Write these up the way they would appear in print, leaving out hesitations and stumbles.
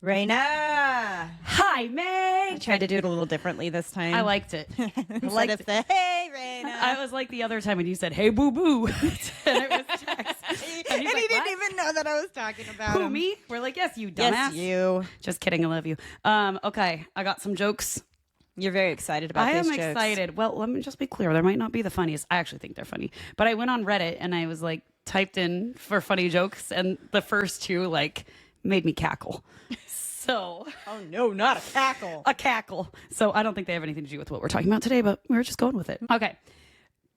Raina. Hi, Meg. I tried to do it a little differently this time. I liked it. Instead of the, hey, Raina. I was like the other time when you said, hey, boo-boo. and it was Jax. And he he didn't even know that I was talking about Who, him. me? We're like, yes, you dumbass. Yes, you. Just kidding. I love you. Okay. I got some jokes. You're very excited about I these am jokes. excited. Well, let me just be clear. There might not be the funniest. I actually think they're funny. But I went on Reddit and I was like, typed in for funny jokes. And the first two, like, made me cackle. So, oh no, not a cackle. A cackle. So I don't think they have anything to do with what we're talking about today, but we're just going with it. Okay.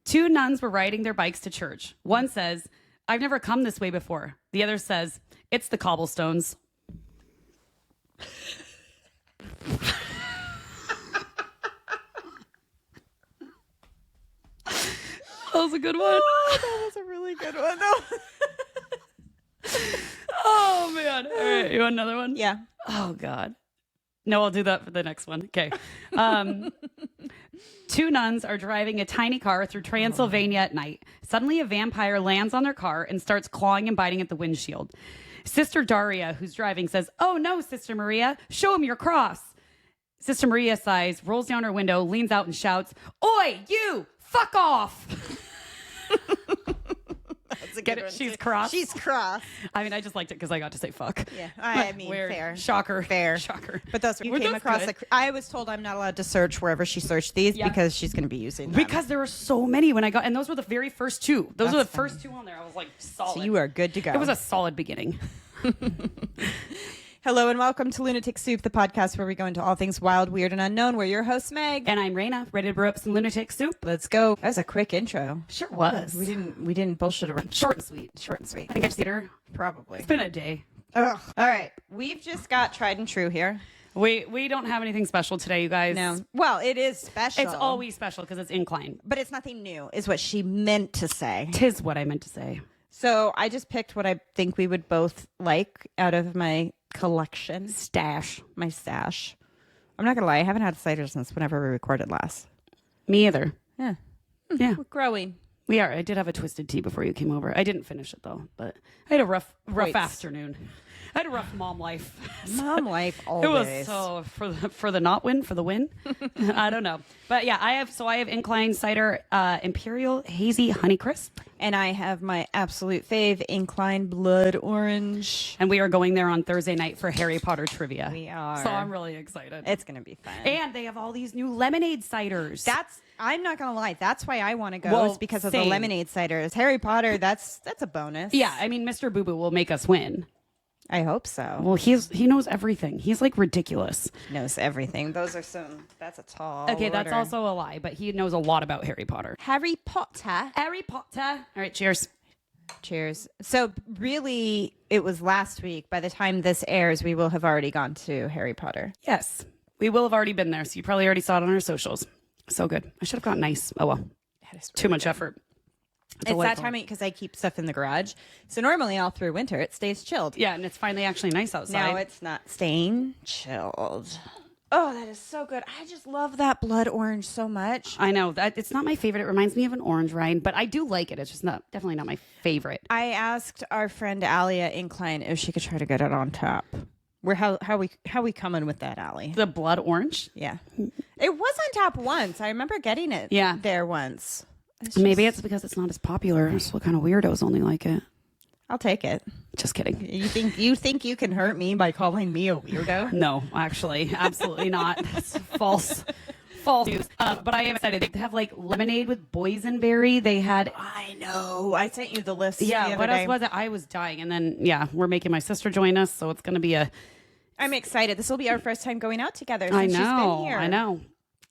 Two nuns were riding their bikes to church. One says, I've never come this way before. The other says, it's the cobblestones. That was a good one. Oh, that was a really good one, though. Oh, man. All right. You want another one? Yeah. Oh, God. No, I'll do that for the next one. Okay. Two nuns are driving a tiny car through Transylvania at night. Suddenly, a vampire lands on their car and starts clawing and biting at the windshield. Sister Daria, who's driving, says, oh, no, Sister Maria, show him your cross. Sister Maria sighs, rolls down her window, leans out and shouts, oi, you, fuck off. That's a Get good it? one, She's too. cross. She's cross. I mean, I just liked it because I got to say fuck. Yeah, I mean, Weird. fair. Shocker. Fair. Shocker. But those you Well, came that's across. good. I was told I'm not allowed to search wherever she searched these Yeah. because she's going to be using them. Because there were so many when I got, and those were the very first two. Those were the That's funny. first two on there. I was like, solid. So you are good to go. It was a solid beginning. Hello and welcome to Lunatic Soup, the podcast where we go into all things wild, weird, and unknown. We're your host, Meg. And I'm Raina, ready to brew up some lunatic soup. Let's go. That was a quick intro. Sure was. We didn't bullshit around. Short and sweet. Short and sweet. I think I've seen her. Probably. It's been a day. Ugh. All right. We've just got tried and true here. We don't have anything special today, you guys. No. Well, it is special. It's always special because it's incline. But it's nothing new, is what she meant to say. Tis what I meant to say. So I just picked what I think we would both like out of my collection. My stash. I'm not going to lie. I haven't had cider since whenever we recorded last. Me either. Yeah. Yeah. We're growing. We are. I did have a twisted tea before you came over. I didn't finish it though, but I had a rough Wait. afternoon. I had a rough mom life. Mom life It always. was so for the not win, for the win. I don't know. But yeah, I have Incline Cider Imperial Hazy Honey Crisp. And I have my absolute fave, Incline Blood Orange. And we are going there on Thursday night for Harry Potter trivia. We are. So I'm really excited. It's going to be fun. And they have all these new lemonade ciders. I'm not going to lie. That's why I want to go. Well, Is because of the same. lemonade ciders. Harry Potter, that's a bonus. Yeah, I mean, Mr. Boo Boo will make us win. I hope so. Well, he knows everything. He's like ridiculous. Knows everything. That's a tall Okay, that's order. also a lie, but he knows a lot about Harry Potter. Harry Potter. Harry Potter. All right, cheers. Cheers. So really, it was last week. By the time this airs, we will have already gone to Harry Potter. Yes, we will have already been there, so you probably already saw it on our socials. So good. I should have gotten ice. Oh well. Too much effort. It's that time because I keep stuff in the garage. So normally all through winter, it stays chilled. Yeah, and it's finally actually nice outside. Now it's not staying chilled. Oh, that is so good. I just love that blood orange so much. I know that it's not my favorite. It reminds me of an orange rind, but I do like it. It's just definitely not my favorite. I asked our friend Alia Incline if she could try to get it on top. How we coming with that, Allie? The blood orange? Yeah. It was on top once. I remember getting it there once. Maybe it's because it's not as popular. So what kind of weirdos only like it? I'll take it. Just kidding. You think you can hurt me by calling me a weirdo? No, actually, absolutely not. That's false news. But I am excited. They have like lemonade with boysenberry. They had. I know. I sent you the list. Yeah. the other What else day. was it? I was dying, and then we're making my sister join us, so it's going to be a. I'm excited. This will be our first time going out together since I she's been know. here. I know.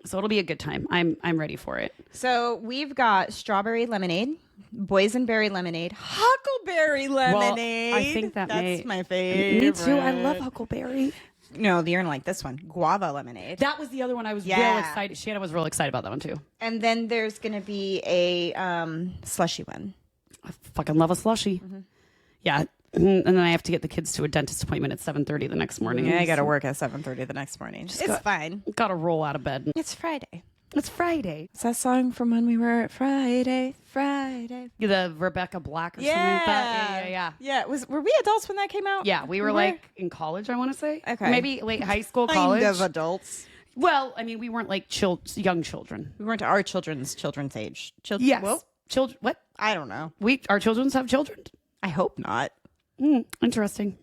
So it'll be a good time. I'm ready for it. So we've got strawberry lemonade, boysenberry lemonade, huckleberry lemonade. I think that's my favorite. Me too. I love huckleberry. No, you're gonna like this one, guava lemonade. That was the other one I was real excited. Shanna was real excited about that one too. And then there's gonna be a slushy one. I fucking love a slushie. Mm-hmm. Yeah. And then I have to get the kids to a dentist appointment at 7:30 the next morning. Yeah, I got to work at 7:30 the next morning. It's fine. Got to roll out of bed. It's Friday. It's Friday. It's that song from when we were at Friday. The Rebecca Black or something like that. Yeah. Yeah, were we adults when that came out? Yeah, we were like in college, I want to say. Okay. Maybe late high school, college. Kind of adults. Well, I mean, we weren't like young children. We weren't our children's age. Yes. Well, children. What? I don't know. Our children have children. I hope not. Interesting.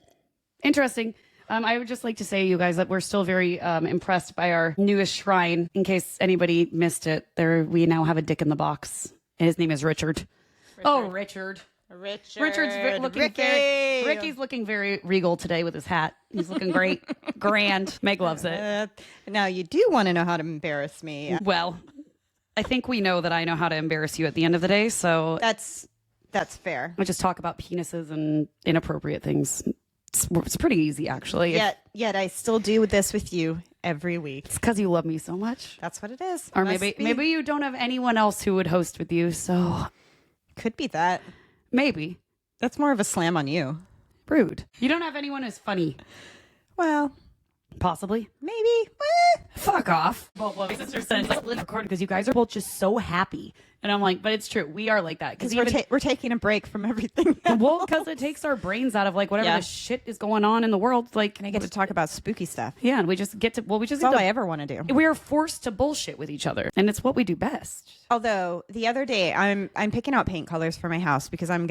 I would just like to say, you guys, that we're still very impressed by our newest shrine. In case anybody missed it, we now have a dick in the box. And his name is Richard. Oh, Richard. Richard's looking Ricky's looking very regal today with his hat. He's looking great. Grand. Meg loves it. Now, you do want to know how to embarrass me. Well, I think we know that I know how to embarrass you at the end of the day, so... That's fair. I just talk about penises and inappropriate things. It's pretty easy, actually. Yet I still do this with you every week. It's because you love me so much. That's what it is. Or maybe you don't have anyone else who would host with you, so... Could be that. Maybe. That's more of a slam on you. Rude. You don't have anyone who's funny. Well... Possibly. Maybe. Fuck off. Well, my sister said let's record because you guys are both just so happy. And I'm like, but it's true. We are like that. Because we're taking a break from everything. Well, because it takes our brains out of like whatever the shit is going on in the world. Like, and I get to talk about spooky stuff. Yeah, and we just get to, That's all I ever want to do. We are forced to bullshit with each other. And it's what we do best. Although the other day I'm picking out paint colors for my house because I'm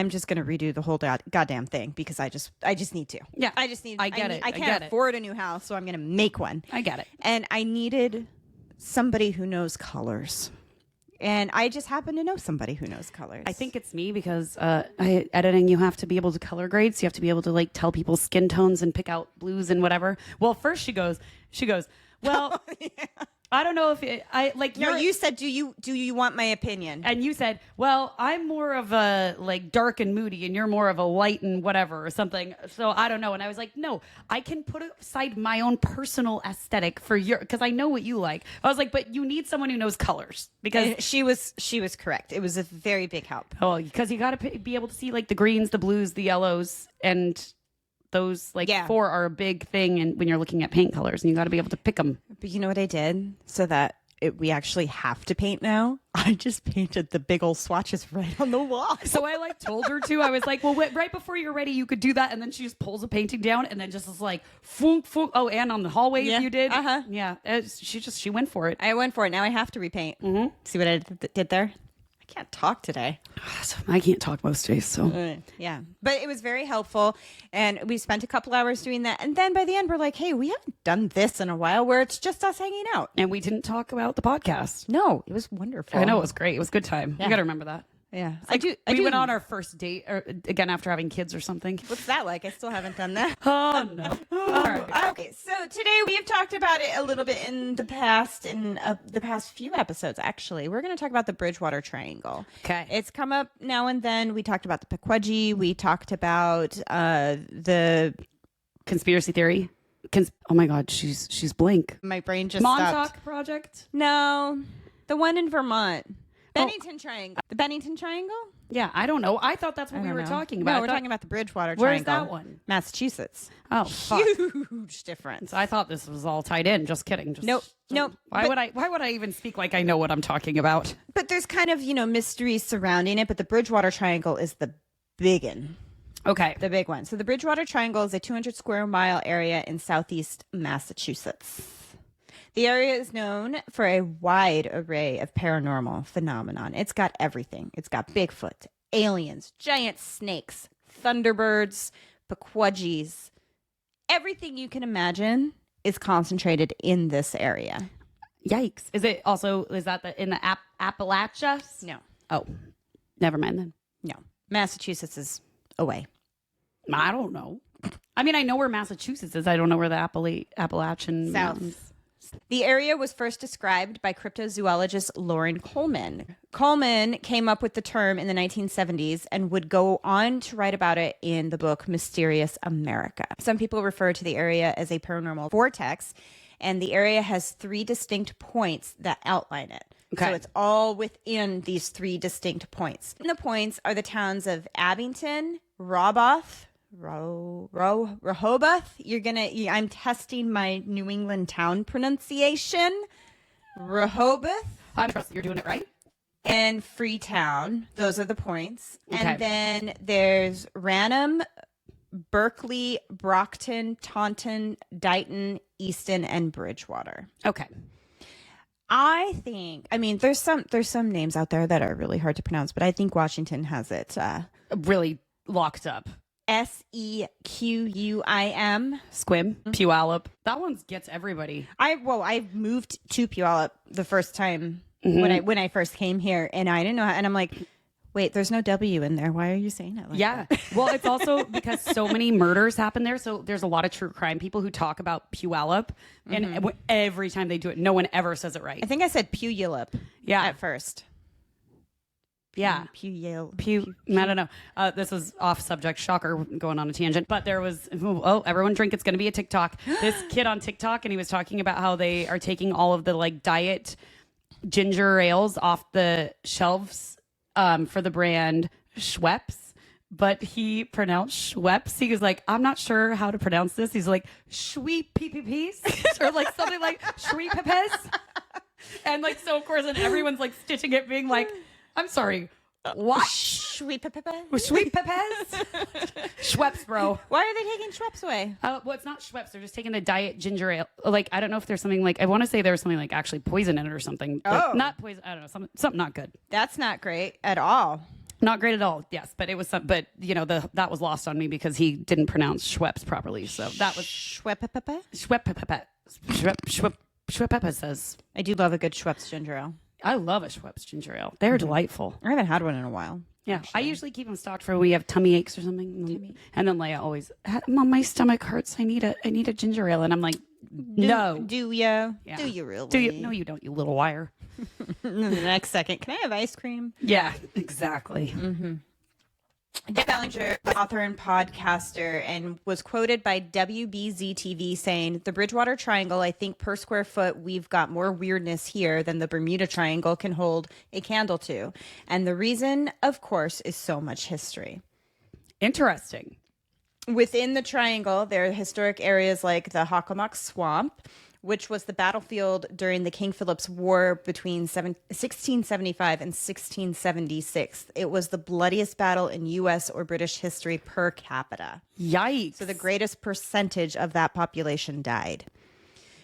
just gonna redo the whole goddamn thing because I just need to. Yeah. I just need I get it. I can't afford a new house, so I'm gonna make one. I get it. And I needed somebody who knows colors. And I just happen to know somebody who knows colors. I think it's me because editing, you have to be able to color grade. So you have to be able to like tell people's skin tones and pick out blues and whatever. Well, first she goes, well, I don't know if I like. No, you said, do you want my opinion? And you said, well, I'm more of a like dark and moody, and you're more of a light and whatever or something. So I don't know. And I was like, no, I can put aside my own personal aesthetic for because I know what you like. I was like, but you need someone who knows colors because and she was correct. It was a very big help. Oh, because you got to be able to see like the greens, the blues, the yellows, and those like four are a big thing. And when you're looking at paint colors, and you got to be able to pick them. But you know what I did so that we actually have to paint now? I just painted the big old swatches right on the wall. So I like told her to. I was like, well, right before you're ready, you could do that. And then she just pulls a painting down and then just is like, funk, funk. Oh, and on the hallways you did? Uh-huh. Yeah. She went for it. I went for it. Now I have to repaint. Mm-hmm. See what I did there? I can't talk today. I can't talk most days, so. Yeah. But it was very helpful. And we spent a couple hours doing that. And then by the end, we're like, hey, we haven't done this in a while where it's just us hanging out. And we didn't talk about the podcast. No, it was wonderful. I know, it was great. It was a good time. Yeah. You got to remember that. Yeah. We went on our first date again after having kids or something. What's that like? I still haven't done that. Oh, no. All right. Okay, so today we have talked about it a little bit in the past, the past few episodes, actually. We're going to talk about the Bridgewater Triangle. Okay. It's come up now and then. We talked about the Pequodji. We talked about the... Conspiracy theory. Oh, my God. She's blank. My brain just Montauk stopped. Project? No. The one in Vermont. Bennington Triangle. The Bennington Triangle? Yeah, I don't know. I thought that's what we were talking about. No, we're talking about the Bridgewater Triangle. Where's that one? Massachusetts. Oh, fuck. Huge difference. I thought this was all tied in. Just kidding. Nope. Why would I even speak like I know what I'm talking about? But there's kind of, mystery surrounding it. But the Bridgewater Triangle is the biggin. Okay. The big one. So the Bridgewater Triangle is a 200 square mile area in southeast Massachusetts. The area is known for a wide array of paranormal phenomenon. It's got everything. It's got Bigfoot, aliens, giant snakes, thunderbirds, Pequodjis. Everything you can imagine is concentrated in this area. Yikes. Is that in the Appalachias? No. Oh, never mind then. No. Massachusetts is away. I don't know. I mean, I know where Massachusetts is. I don't know where the Appalachian Mountains. The area was first described by cryptozoologist Lauren Coleman. Coleman came up with the term in the 1970s and would go on to write about it in the book Mysterious America. Some people refer to the area as a paranormal vortex, and the area has 3 distinct points that outline it. Okay. So it's all within these 3 distinct points. And the points are the towns of Abington, Rehoboth. I'm testing my New England town pronunciation. Rehoboth, I'm trusting you're doing it right. and Freetown. Those are the points. Okay. And then there's Ranham, Berkeley, Brockton, Taunton, Dighton, Easton, and Bridgewater. Okay. I mean, there's some names out there that are really hard to pronounce, but I think Washington has it Really locked up. Sequim. Squim, Puyallup. That one gets everybody. I moved to Puyallup the first time when I first came here, and I didn't know how, and I'm like, wait, there's no W in there. Why are you saying it like that? Well, it's also because so many murders happen there. So there's a lot of true crime people who talk about Puyallup, and every time they do it, no one ever says it right. I think I said Puyallup at first. Yeah. Puyallup. I don't know. This was off subject. Shocker, going on a tangent. But there was, everyone drink. It's going to be a TikTok. This kid on TikTok, and he was talking about how they are taking all of the like diet ginger ales off the shelves for the brand Schweppes. But he pronounced Schweppes. He was like, I'm not sure how to pronounce this. He's like, Schweep PPPs or like something like Schweep Pepes. And like, so of course, and everyone's like stitching it, being like, I'm sorry, what? Sweet Pepes? Sweet Pepes? Schweppes, bro. Why are they taking Schweppes away? Well, it's not Schweppes. They're just taking the diet ginger ale. Like, I don't know if there's something like, I want to say there was something like actually poison in it or something. Like, not poison. I don't know. Something not good. That's not great at all. Not great at all. Yes, but it was some. But you know, that was lost on me because he didn't pronounce Schweppes properly. So that was Schweppes says. I do love a good Schweppes ginger ale. I love a Schweppes ginger ale. They're delightful. I haven't had one in a while. Yeah, actually. I usually keep them stocked for when we have tummy aches or something. And then Leia always, Mom, my stomach hurts. I need a ginger ale. And I'm like, no. Do you? Yeah. Do you really? Do you? No, you don't, you little wire. The next second, can I have ice cream? Yeah, exactly. Dick Ballinger, author and podcaster, and was quoted by WBZ-TV saying, "The Bridgewater Triangle, I think per square foot, we've got more weirdness here than the Bermuda Triangle can hold a candle to. And the reason, of course, is so much history." Interesting. Within the triangle, there are historic areas like the Hockomock Swamp, which was the battlefield during the King Philip's War between 1675 and 1676. It was the bloodiest battle in U.S. or British history per capita. Yikes. So the greatest percentage of that population died.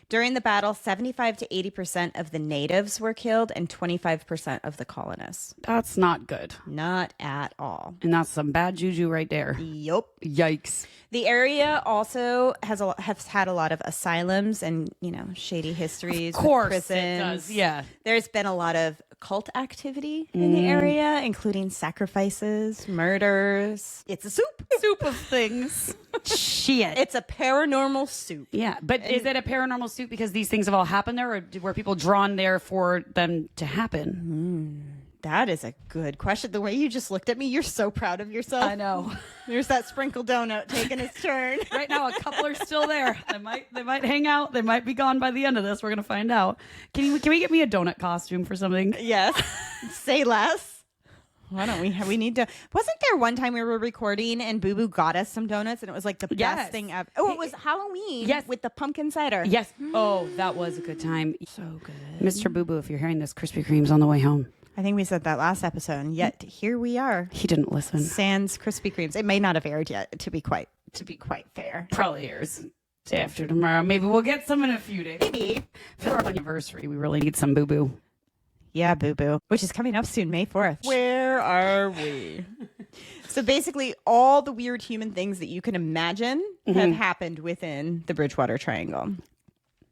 During the battle, 75 to 80% of the natives were killed and 25% of the colonists. That's not good. Not at all. And that's some bad juju right there. Yup. Yikes. The area also has had a lot of asylums and, shady histories. Of course with prisons. it does. Yeah. There's been a lot of cult activity in the area, including sacrifices, murders. It's a soup of things. Shit. It's a paranormal soup. Yeah. But is it a paranormal soup because these things have all happened there, or were people drawn there for them to happen? That is a good question. The way you just looked at me, you're so proud of yourself. I know. There's that sprinkle donut taking its turn. Right now, a couple are still there. They might hang out. They might be gone by the end of this. We're gonna find out. Can we get me a donut costume for something? Yes. Say less. Why don't we? We need to. Wasn't there one time we were recording and Boo Boo got us some donuts and it was like the best thing ever? Oh, it was Halloween. Yes. With the pumpkin cider. Yes. Oh, that was a good time. So good. Mr. Boo Boo, if you're hearing this, Krispy Kreme's on the way home. I think we said that last episode, and yet here we are. He didn't listen. Sans Krispy Kremes. It may not have aired yet, to be quite fair. Probably airs day after tomorrow. Maybe we'll get some in a few days. Maybe. For our anniversary, we really need some Boo Boo. Yeah, Boo Boo, which is coming up soon, May 4th. Where are we? So basically, all the weird human things that you can imagine have happened within the Bridgewater Triangle,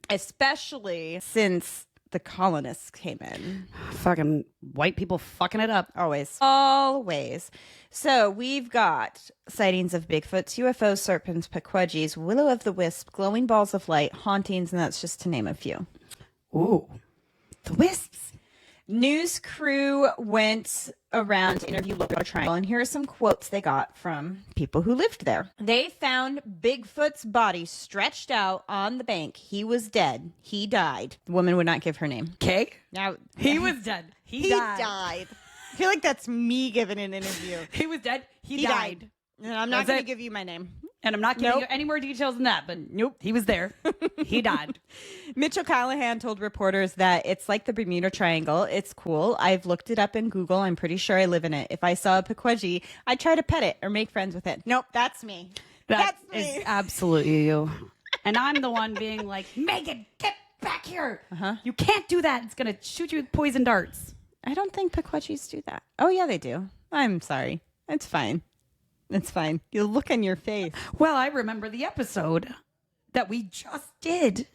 especially since the colonists came in. Fucking white people fucking it up. Always. So we've got sightings of Bigfoots, UFOs, serpents, Pequodgies, will-o'-the-wisp, glowing balls of light, hauntings, and that's just to name a few. Ooh. The wisps. News crew went around to interview Bridgewater Triangle, and here are some quotes they got from people who lived there. They found Bigfoot's body stretched out on the bank. He was dead. He died. The woman would not give her name. Okay. Now He was dead. He died. I feel like that's me giving an interview. He was dead. He died. And I'm not That's going to it. give you my name. And I'm not giving you any more details than that, but Nope. he was there. He died. Mitchell Callahan told reporters that it's like the Bermuda Triangle. It's cool. I've looked it up in Google. I'm pretty sure I live in it. If I saw a pequodgy, I'd try to pet it or make friends with it. Nope, that's me. That's me. is absolutely you. And I'm the one being like, Megan, get back here. You can't do that. It's going to shoot you with poison darts. I don't think pequodgies do that. Oh, yeah, they do. I'm sorry. It's fine. It's fine. You look in your face. Well, I remember the episode that we just did.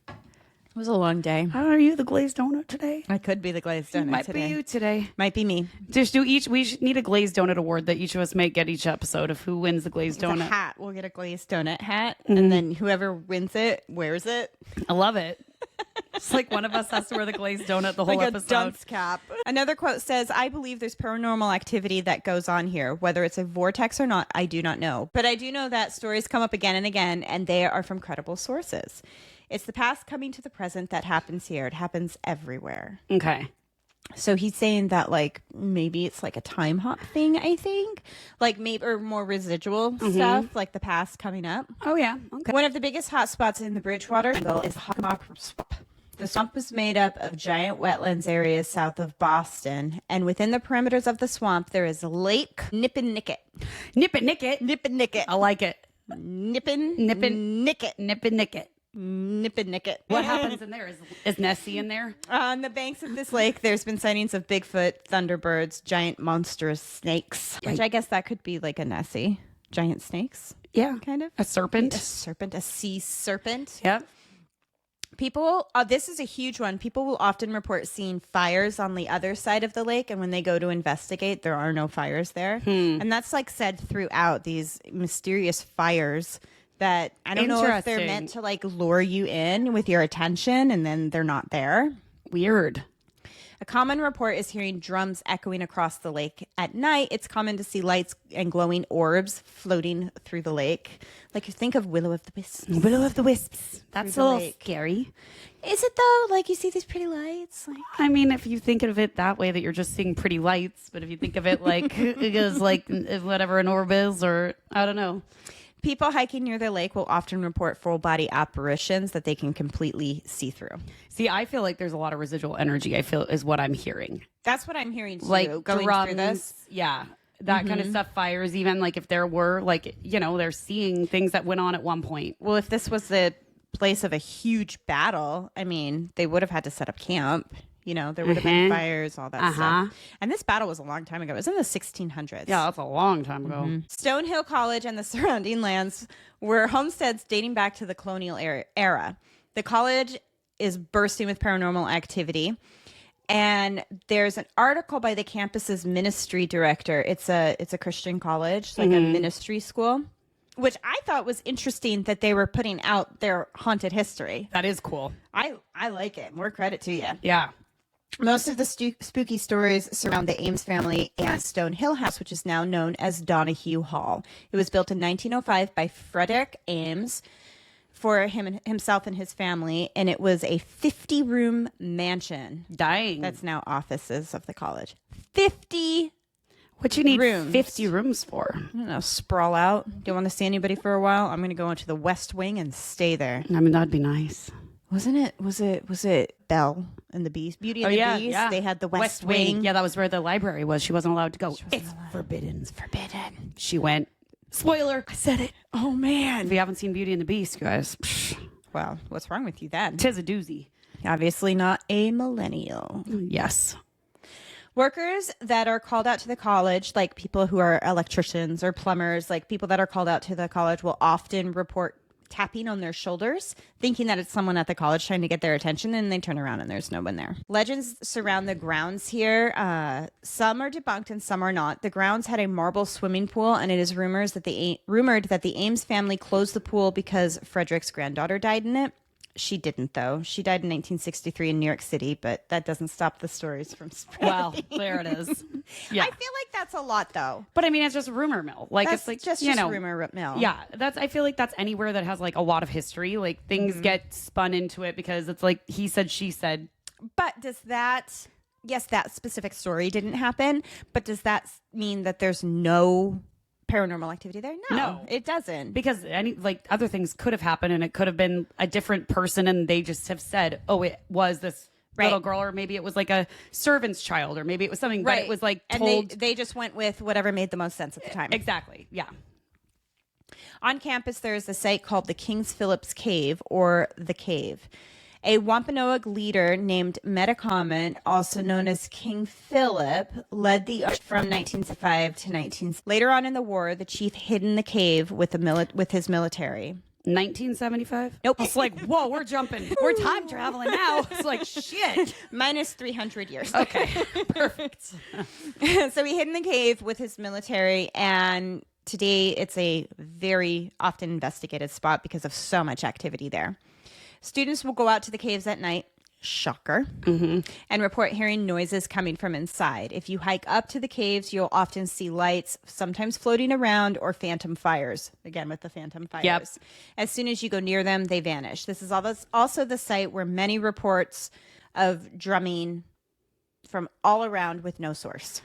It was a long day. How are you the glazed donut today? I could be the glazed donut Might today. be you today. Might be me. Just do each. We should need a glazed donut award that each of us may get each episode of who wins the glazed It's a donut. hat. We'll get a glazed donut hat, and then whoever wins it wears it. I love it. It's like one of us has to wear the glazed donut the whole Like episode. a dunce cap. Another quote says, I believe there's paranormal activity that goes on here. Whether it's a vortex or not, I do not know. But I do know that stories come up again and again, and they are from credible sources. It's the past coming to the present that happens here. It happens everywhere. Okay. So he's saying that, like, maybe it's like a time hop thing, I think. Like, maybe, or more residual stuff, like the past coming up. Oh, yeah. Okay. One of the biggest hotspots in the Bridgewater Triangle is Hockomock Swamp. The swamp is made up of giant wetlands areas south of Boston, and within the perimeters of the swamp, there is Lake Nippinicket. Nippin' Nippinicket. I like it. Nippin. Nippin'. Nicket. Nippin'. Nippinicket. What happens in there? Is Nessie in there? On the banks of this lake, there's been sightings of Bigfoot, thunderbirds, giant monstrous snakes, which I guess that could be like a Nessie. Giant snakes, Yeah. kind of. A serpent? A sea serpent. Yep. People, this is a huge one. People will often report seeing fires on the other side of the lake, and when they go to investigate, there are no fires there. And that's like said throughout, these mysterious fires that I don't know if they're meant to like lure you in with your attention, and then they're not there. Weird. A common report is hearing drums echoing across the lake at night. It's common to see lights and glowing orbs floating through the lake. Like you think of Will o' the Wisps. Will o' the Wisps. That's the a little lake. scary. Is it though? Like you see these pretty lights? Like I mean, if you think of it that way, that you're just seeing pretty lights. But if you think of it like it is like whatever an orb is, or I don't know. people hiking near the lake will often report full body apparitions that they can completely see through. See, I feel like there's a lot of residual energy, I feel, is what I'm hearing. That's what I'm hearing too. Like going drums, through this. yeah. That kind of stuff, fires, even like if there were like, you know, they're seeing things that went on at one point. Well, if this was the place of a huge battle, I mean, they would have had to set up camp. You know, there would have been fires, all that stuff. And this battle was a long time ago. It was in the 1600s. Yeah, that's a long time ago. Stonehill College and the surrounding lands were homesteads dating back to the colonial era. The college is bursting with paranormal activity. And there's an article by the campus's ministry director. It's a Christian college, like a ministry school, which I thought was interesting that they were putting out their haunted history. That is cool. I like it. More credit to you. Yeah. Most of the spooky stories surround the Ames family and Stonehill House, which is now known as Donahue Hall. It was built in 1905 by Frederick Ames for himself and his family, and it was a 50-room mansion. Dang. That's now offices of the college. 50 what you need rooms. 50 rooms for. I don't know, sprawl out. Don't want to see anybody for a while. I'm going to go into the West Wing and stay there. I mean, that'd be nice. Wasn't it? Was it Belle and the Beast? Beauty and the Beast. Yeah. They had the West Wing. Yeah, that was where the library was. She wasn't allowed to go. It's forbidden. It's forbidden. She went. Spoiler. I said it. Oh man. If you haven't seen Beauty and the Beast, guys, Well, what's wrong with you then? tis a doozy. Obviously not a millennial. Yes. Workers that are called out to the college, like people who are electricians or plumbers, like people that are called out to the college will often report tapping on their shoulders, thinking that it's someone at the college trying to get their attention, and they turn around and there's no one there. Legends surround the grounds here. Some are debunked and some are not. The grounds had a marble swimming pool, and it is rumored that the Ames family closed the pool because Frederick's granddaughter died in it. She didn't, though. She died in 1963 in New York City, but that doesn't stop the stories from spreading. Well, there it is. Yeah. I feel like that's a lot, though. But I mean, it's just rumor mill. Like That's it's like just you know, rumor mill. Yeah, I feel like that's anywhere that has like a lot of history. Like things get spun into it because it's like he said, she said. But does that, yes, that specific story didn't happen, but does that mean that there's no paranormal activity there? No, it doesn't. Because other things could have happened, and it could have been a different person, and they just have said, "Oh, it was this little girl," or maybe it was like a servant's child, or maybe it was something. But it was like told. And they just went with whatever made the most sense at the time. Exactly. Yeah. On campus, there is a site called the King's Phillips Cave, or the Cave. A Wampanoag leader named Metacomet, also known as King Philip, led the from 1905 to 19. Later on in the war, the chief hid in the cave with his military. 1975? Nope. It's like, whoa, we're jumping. We're time traveling now. It's like, shit. Minus 300 years. Okay, perfect. So he hid in the cave with his military, and today it's a very often investigated spot because of so much activity there. Students will go out to the caves at night, shocker, and report hearing noises coming from inside. If you hike up to the caves, you'll often see lights, sometimes floating around, or phantom fires. Again, with the phantom fires. Yep. As soon as you go near them, they vanish. This is also the site where many reports of drumming from all around with no source.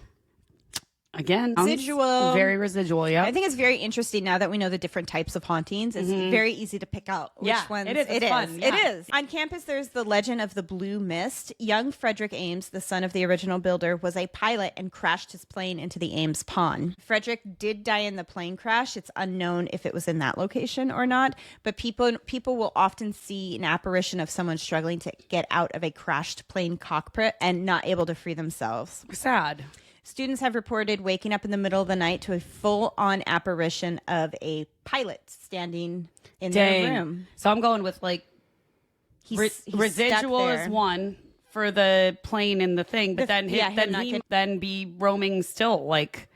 Again, Residual. Very residual, yeah. I think it's very interesting now that we know the different types of hauntings. It's very easy to pick out which ones it is. It's fun. It is. On campus, there's the legend of the Blue Mist. Young Frederick Ames, the son of the original builder, was a pilot and crashed his plane into the Ames Pond. Frederick did die in the plane crash. It's unknown if it was in that location or not, but people will often see an apparition of someone struggling to get out of a crashed plane cockpit and not able to free themselves. Sad. Students have reported waking up in the middle of the night to a full-on apparition of a pilot standing in their room. So I'm going with like He's residual is one for the plane and the thing, but then then be roaming still like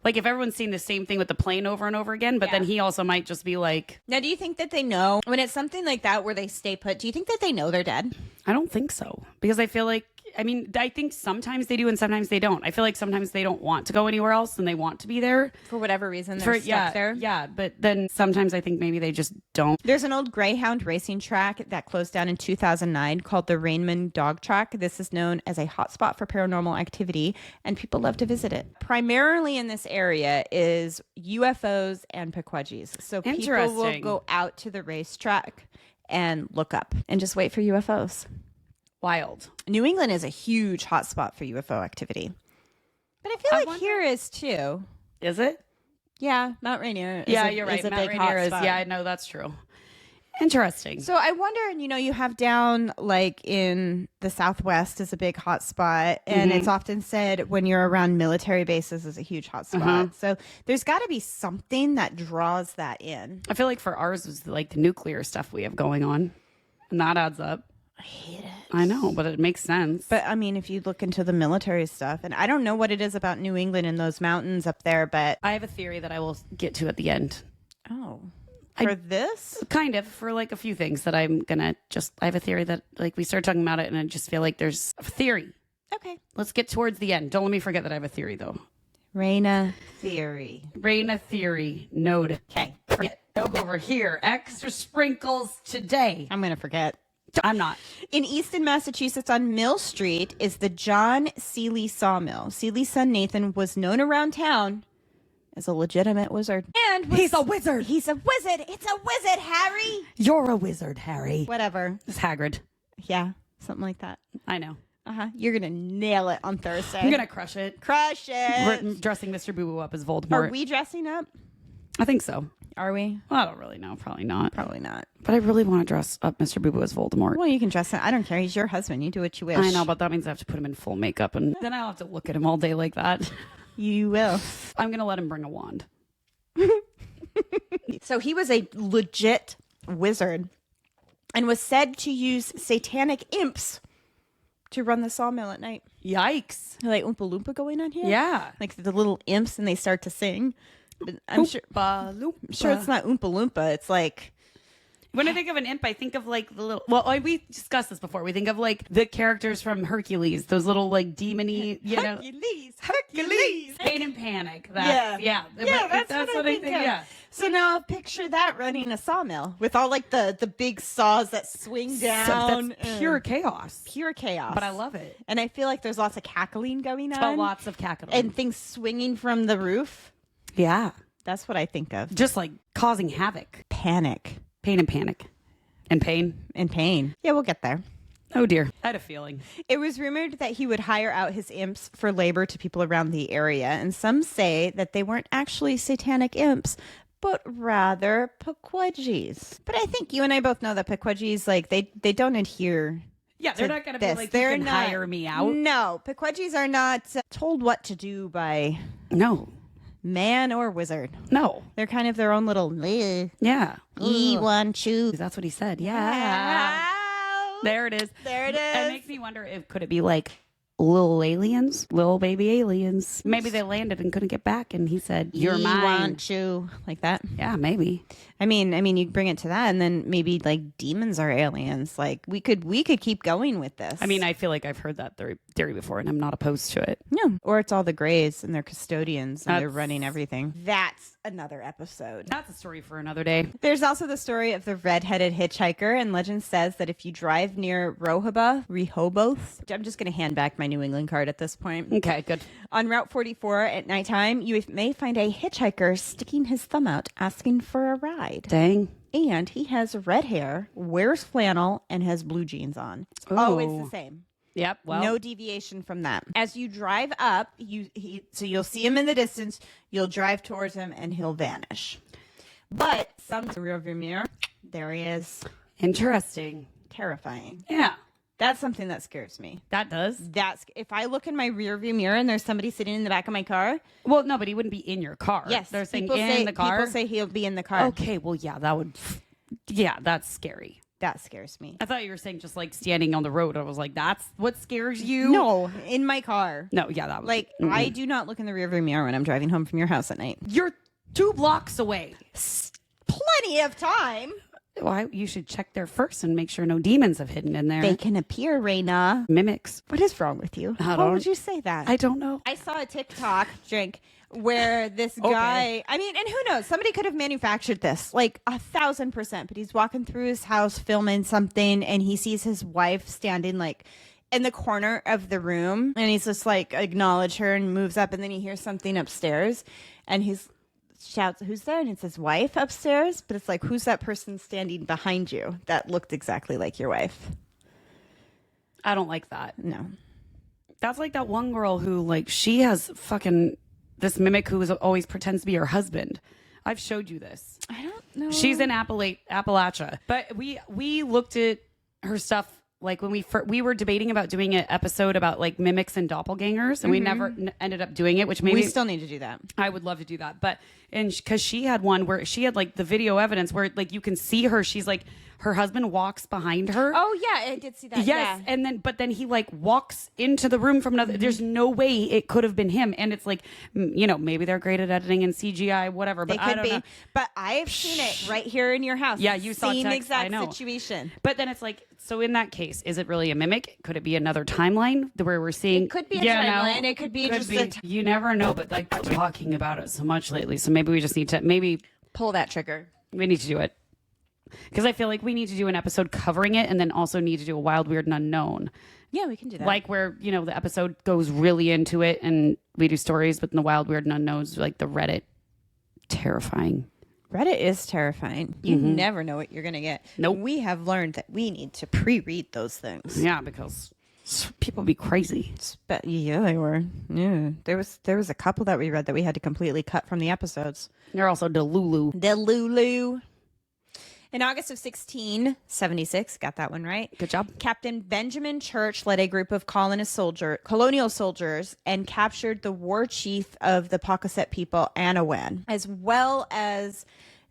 if everyone's seeing the same thing with the plane over and over again, but then he also might just be like. Now, do you think that they know when it's something like that where they stay put? Do you think that they know they're dead? I don't think so, because I feel like. I think sometimes they do and sometimes they don't. I feel like sometimes they don't want to go anywhere else and they want to be there. For whatever reason, they're stuck there. Yeah, but then sometimes I think maybe they just don't. There's an old Greyhound racing track that closed down in 2009 called the Rainman Dog Track. This is known as a hotspot for paranormal activity, and people love to visit it. Primarily in this area is UFOs and Pequodgies. So people will go out to the racetrack and look up and just wait for UFOs. Wild. New England is a huge hotspot for UFO activity. But I feel like here is too. Is it? Yeah, Mount Rainier you're right. is a Mount big Rainier hotspot. is, I know that's true. Interesting. So I wonder, you have down like in the Southwest is a big hotspot, and it's often said when you're around military bases is a huge hotspot. So there's got to be something that draws that in. I feel like for ours is like the nuclear stuff we have going on, and that adds up. I hate it. I know, but it makes sense. But I mean, if you look into the military stuff, and I don't know what it is about New England and those mountains up there, but I have a theory that I will get to at the end. Oh, for this? Kind of, for like a few things that I'm gonna I have a theory that like we start talking about it and I just feel like there's a theory. Okay. Let's get towards the end. Don't let me forget that I have a theory though. Raina theory. Raina theory. Noted. Okay. Go over here. Extra sprinkles today. I'm going to forget. I'm not. In Easton, Massachusetts on Mill Street is the John Seeley Sawmill. Seeley's son Nathan was known around town as a legitimate wizard. And he's a wizard. He's a wizard. It's a wizard, Harry. You're a wizard, Harry. Whatever. It's Hagrid. Yeah, something like that. I know. You're going to nail it on Thursday. I'm going to crush it. Crush it. We're dressing Mr. Boo Boo up as Voldemort. Are we dressing up? I think so. Are we? Well, I don't really know. Probably not. Probably not. But I really want to dress up Mr. Boo Boo as Voldemort. Well, you can dress him. I don't care. He's your husband. You do what you wish. I know, but that means I have to put him in full makeup, and then I'll have to look at him all day like that. You will. I'm going to let him bring a wand. So he was a legit wizard and was said to use satanic imps to run the sawmill at night. Yikes. Like Oompa Loompa going on here? Yeah. Like the little imps and they start to sing. But I'm sure it's not Oompa Loompa. It's like... When I think of an imp, I think of like the little... Well, we discussed this before. We think of like the characters from Hercules. Those little like demony, Hercules. Pain and Panic. Yeah, that's what I think of. Yeah. So now picture that running a sawmill with all like the big saws that swing down. That's pure chaos. Pure chaos. But I love it. And I feel like there's lots of cackling going on. Oh, lots of cackling. And things swinging from the roof. Yeah. That's what I think of. Just like causing havoc. Panic. Pain and panic. And pain. And pain. Yeah, we'll get there. Oh dear. I had a feeling. It was rumored that he would hire out his imps for labor to people around the area, and some say that they weren't actually satanic imps, but rather Pequodgies. But I think you and I both know that Pequodgies, like, they don't adhere. Yeah, they're not going to be like, They're you can not, hire me out. No, Pequodgies are not told what to do by No. man or wizard. No. They're kind of their own little, Yeah. ye one choose. That's what he said. Yeah. There it is. There it is. It makes me wonder if could it be like little aliens, little baby aliens. Maybe they landed and couldn't get back, and he said, "You're mine." Want you like that? Yeah, maybe. I mean, you bring it to that, and then maybe like demons are aliens. Like we could keep going with this. I mean, I feel like I've heard that theory before, and I'm not opposed to it. No, or it's all the Greys and they're custodians and they're That's- running everything. That's another episode. That's a story for another day. There's also the story of the red-headed hitchhiker, and legend says that if you drive near Rehoboth, I'm just going to hand back my New England card at this point. Okay, good. On Route 44 at nighttime, you may find a hitchhiker sticking his thumb out asking for a ride. Dang. And he has red hair, wears flannel, and has blue jeans on. Oh, it's the same. Yep. Well, No deviation from that. As you drive up, so you'll see him in the distance. You'll drive towards him, and he'll vanish. But some rearview mirror, there he is. interesting. Terrifying. Yeah, That's something that scares me. that does. If I look in my rearview mirror and there's somebody sitting in the back of my car. Well, no, but he wouldn't be in your car. Yes, they're saying people in the car. People say he'll be in the car. Okay, well, yeah, that would. Yeah, that's scary. That scares me. I thought you were saying just like standing on the road. I was like, that's what scares you? No, in my car. No, yeah, that was Like, I do not look in the rearview mirror when I'm driving home from your house at night. You're 2 blocks away. Plenty of time. Why you should check there first and make sure no demons have hidden in there. They can appear, Raina. Mimics. What is wrong with you? I Why don't- would you say that? I don't know. I saw a TikTok where this guy, I mean, and who knows, somebody could have manufactured this like 1,000%, but he's walking through his house filming something and he sees his wife standing like in the corner of the room and he's just like acknowledge her and moves up and then he hears something upstairs and he's shouts, "Who's there?" And it's his wife upstairs, but it's like, who's that person standing behind you that looked exactly like your wife? I don't like that. No. That's like that one girl who like she has fucking this mimic who always pretends to be her husband. I've showed you this. I don't know. She's in Appalachia. But we looked at her stuff like when we were debating about doing an episode about like mimics and doppelgangers and we never ended up doing it, which maybe we still need to do that. I would love to do that. But because she had one where she had like the video evidence where like you can see her, she's like her husband walks behind her. Oh yeah, I did see that. Yes, Yeah. and then he like walks into the room from another. There's no way it could have been him, and it's like, maybe they're great at editing and CGI, whatever. But They I could don't be. know. But I have seen it right here in your house. Yeah, you saw same text, exact I know. situation. But then it's like, so in that case, is it really a mimic? Could it be another timeline where we're seeing? It could be a timeline. It could be just a you never know. But like we're talking about it so much lately, so maybe we just need to pull that trigger. we need to do it. Because I feel like we need to do an episode covering it and then also need to do a wild, weird, and unknown. Yeah, we can do that. Like where, the episode goes really into it and we do stories, but in the wild, weird, and unknowns, like the Reddit. Terrifying. Reddit is terrifying. You never know what you're going to get. Nope. We have learned that we need to pre-read those things. Yeah, because people be crazy. Yeah, they were. Yeah. There was a couple that we read that we had to completely cut from the episodes. They're also Delulu. Delulu. In August of 1676, got that one right. Good job. Captain Benjamin Church led a group of colonial soldiers and captured the war chief of the Pocasset people, Anawan, as well as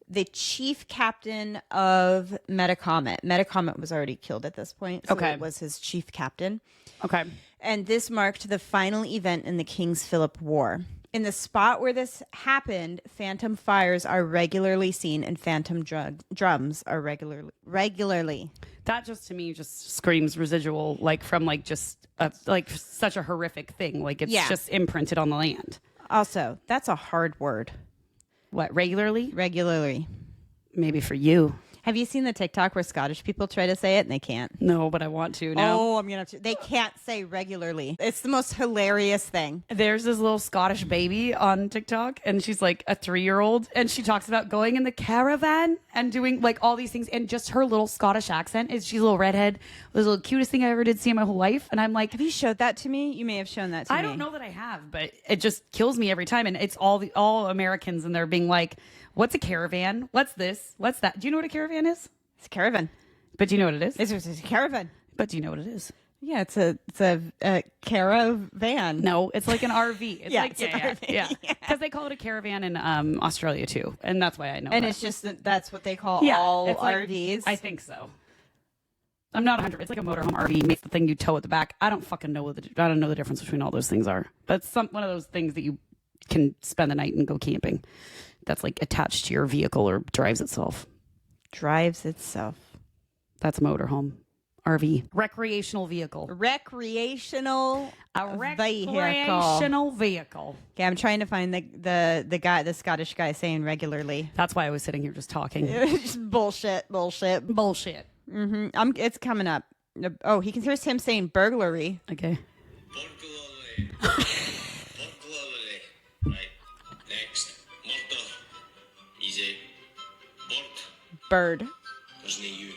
the chief captain of Metacomet. Metacomet was already killed at this point, so Okay. it was his chief captain. Okay. And this marked the final event in the King's Philip War. In the spot where this happened, phantom fires are regularly seen and phantom drums are regularly. That just to me just screams residual, like from like just like such a horrific thing. Like it's just imprinted on the land. Also, that's a hard word. What, regularly? Regularly. Maybe for you. Have you seen the TikTok where Scottish people try to say it and they can't? No, but I want to now. Oh, I'm gonna have to. They can't say regularly. It's the most hilarious thing. There's this little Scottish baby on TikTok, and she's like a 3-year-old, and she talks about going in the caravan and doing like all these things, and just her little Scottish accent is she's a little redhead. It was the cutest thing I ever did see in my whole life, and I'm like, Have you showed that to me? You may have shown that to me. I don't know that I have, but it just kills me every time, and it's all Americans, and they're being like, "What's a caravan? What's this? What's that? Do you know what a caravan is?" It's a caravan. But do you know what it is? It's a caravan. But do you know what it is? Yeah, it's a caravan. No, it's like an RV. It's Yeah, like, it's an yeah, RV. yeah. Because they call it a caravan in Australia too, and that's why I know. And that. it's just that's what they call Yeah, all it's like- RVs. I think so. I'm not 100. It's like a motorhome RV. It's the thing you tow at the back. I don't fucking know what I don't know the difference between all those things are. But it's one of those things that you can spend the night and go camping. That's like attached to your vehicle or drives itself. Drives itself. That's a motorhome RV. Recreational vehicle. Recreational A vehicle. recreational vehicle. Okay, I'm trying to find the Scottish guy saying regularly. That's why I was sitting here just talking. Just bullshit. Bullshit. It's coming up. Oh, here's him saying burglary. Okay. Burglary. Burglary. Right. Next. Murder. Easy. Bird. Bird. There's no you.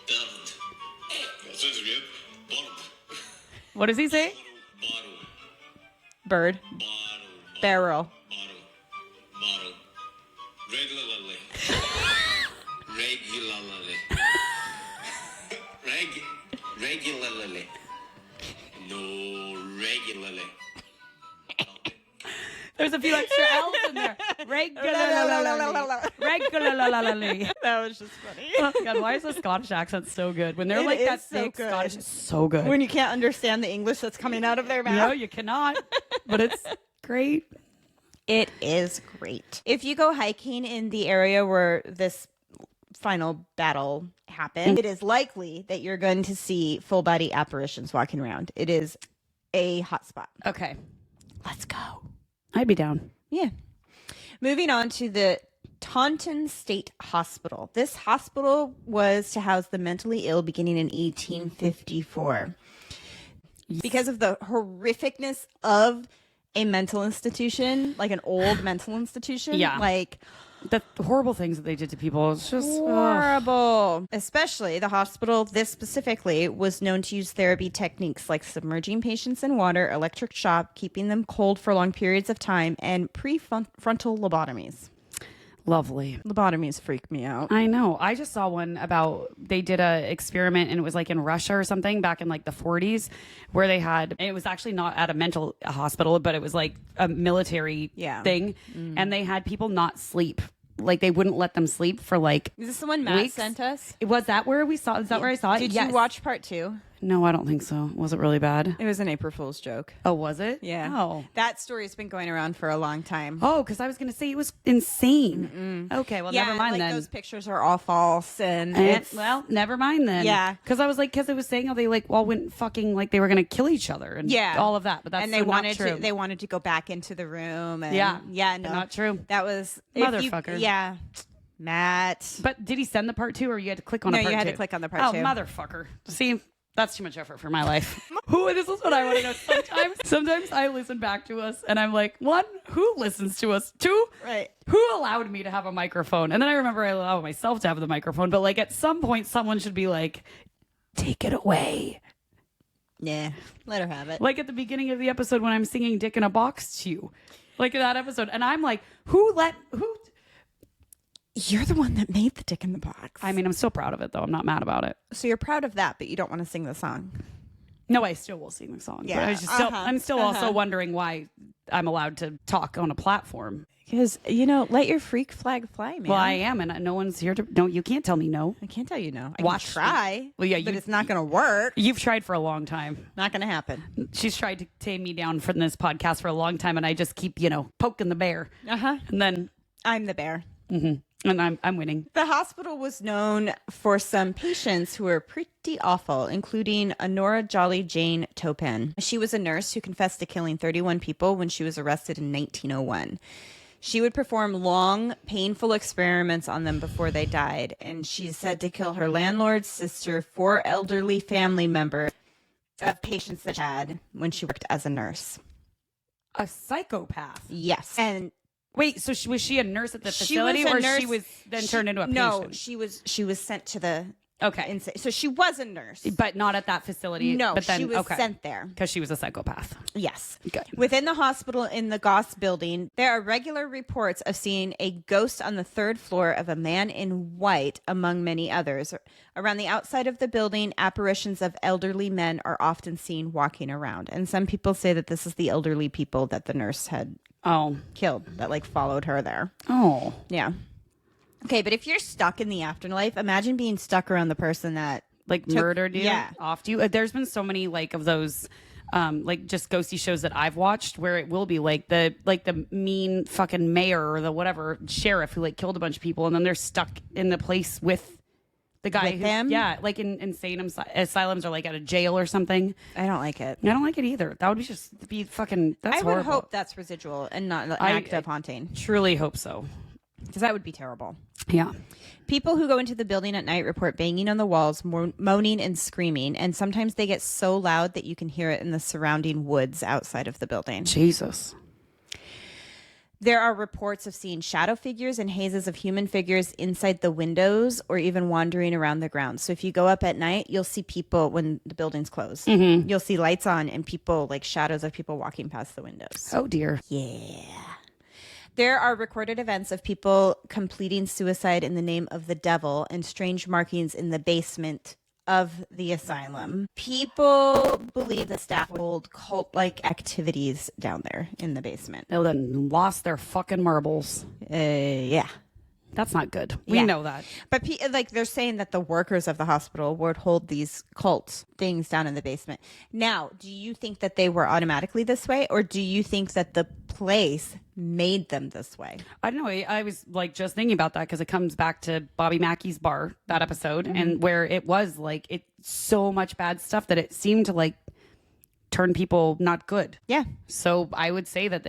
Bird. That sounds weird. Bird. What does he say? Barrel. Bird. Barrel. Barrel. Barrel. Regularly. Regularly. Regularly. No, regularly. There's a few extra L's in there. Regularly. Regularly. That was just funny. Oh my God, why is the Scottish accent so good? When they're It like is that so thick good. Scottish, it's so good. When you can't understand the English that's coming out of their mouth. No, you cannot. But it's great. It is great. If you go hiking in the area where this final battle happened, it is likely that you're going to see full body apparitions walking around. It is a hotspot. Okay. Let's go. I'd be down. Yeah. Moving on to the Taunton State Hospital. This hospital was to house the mentally ill beginning in 1854. Because of the horrificness of a mental institution, like an old mental institution. Yeah. Like The horrible things that they did to people. It's just horrible. Especially the hospital, this specifically, was known to use therapy techniques like submerging patients in water, electric shock, keeping them cold for long periods of time, and prefrontal lobotomies. lovely. Lobotomies freak me out. I know. I just saw one about they did a experiment and it was like in Russia or something back in like the 40s where they had, and it was actually not at a mental hospital, but it was like a military thing. And they had people not sleep. Like they wouldn't let them sleep for like Is this the one Matt weeks. sent us? Was that where we saw? Is that where I saw it? Did Yes. you watch part 2? No, I don't think so. Was it really bad? It was an April Fool's joke. Oh, was it? Yeah. Oh. That story's been going around for a long time. Oh, because I was going to say it was insane. Okay, well, never mind like then. those pictures are all false and Well, never mind then. Yeah. Because I was like, because it was saying how they like all went fucking like they were going to kill each other and all of that. But that's and they so not wanted true. to they go back into the room and no, not true. That was Motherfucker. Matt. But did he send the part 2 or you had to click on No, a part 2? you had to click on the part 2. Oh, motherfucker. See, that's too much effort for my life. This is what I want to know. Sometimes I listen back to us and I'm like, 1, who listens to us? 2, Right. who allowed me to have a microphone? And then I remember I allowed myself to have the microphone. But like at some point, someone should be like, take it away. Yeah, let her have it. Like at the beginning of the episode when I'm singing Dick in a Box to you. Like in that episode. And I'm like, who? You're the one that made the dick in the box. I mean, I'm still proud of it though. I'm not mad about it. So you're proud of that, but you don't want to sing the song. No, I still will sing the song. Yeah, But I'm still also wondering why I'm allowed to talk on a platform. Because, let your freak flag fly, man. Well, I am, and no one's here to. No, you can't tell me no. I can't tell you no. I Watch can try. Well, yeah, but it's not going to work. You've tried for a long time. Not going to happen. She's tried to tame me down from this podcast for a long time, and I just keep, poking the bear. And then I'm the bear. and I'm winning. The hospital was known for some patients who were pretty awful, including Honora Jolly Jane Topin. She was a nurse who confessed to killing 31 people when she was arrested in 1901. She would perform long, painful experiments on them before they died, and she's said to kill her landlord's sister, 4 elderly family members of patients that she had when she worked as a nurse. A psychopath. Yes. And wait, so was she a nurse at the facility, or she was then turned into a patient? No, she was sent to the Okay. So she was a nurse. But not at that facility. No, but then, she was sent there. Because she was a psychopath. Yes. Good. Within the hospital in the Goss building, there are regular reports of seeing a ghost on the 3rd floor of a man in white, among many others. Around the outside of the building, apparitions of elderly men are often seen walking around. And some people say that this is the elderly people that the nurse had killed, that like followed her there. Oh. Yeah. Okay, but if you're stuck in the afterlife, imagine being stuck around the person that like murdered you, yeah, offed you. There's been so many like of those, like just ghosty shows that I've watched where it will be like the mean fucking mayor or the whatever sheriff who like killed a bunch of people, and then they're stuck in the place with the guy with them. Yeah, like in insane asylums or like at a jail or something. I don't like it. I don't like it either. That would be fucking. That's I would horrible. hope that's residual and not an active haunting. Truly hope so. Because that would be terrible. Yeah. People who go into the building at night report banging on the walls, moaning and screaming, and sometimes they get so loud that you can hear it in the surrounding woods outside of the building. Jesus. There are reports of seeing shadow figures and hazes of human figures inside the windows or even wandering around the grounds. So if you go up at night, you'll see people when the building's closed. Mm-hmm. You'll see lights on and people, like shadows of people walking past the windows. Oh, dear. Yeah. There are recorded events of people completing suicide in the name of the devil and strange markings in the basement of the asylum. People believe that staff hold cult-like activities down there in the basement. They then lost their fucking marbles. Yeah. That's not good. We know that. But like they're saying that the workers of the hospital would hold these cult things down in the basement. Now, do you think that they were automatically this way, or do you think that the place made them this way? I don't know. I was like just thinking about that because it comes back to Bobby Mackey's bar, that episode, and where it was like so much bad stuff that it seemed to like turn people not good. Yeah. So I would say that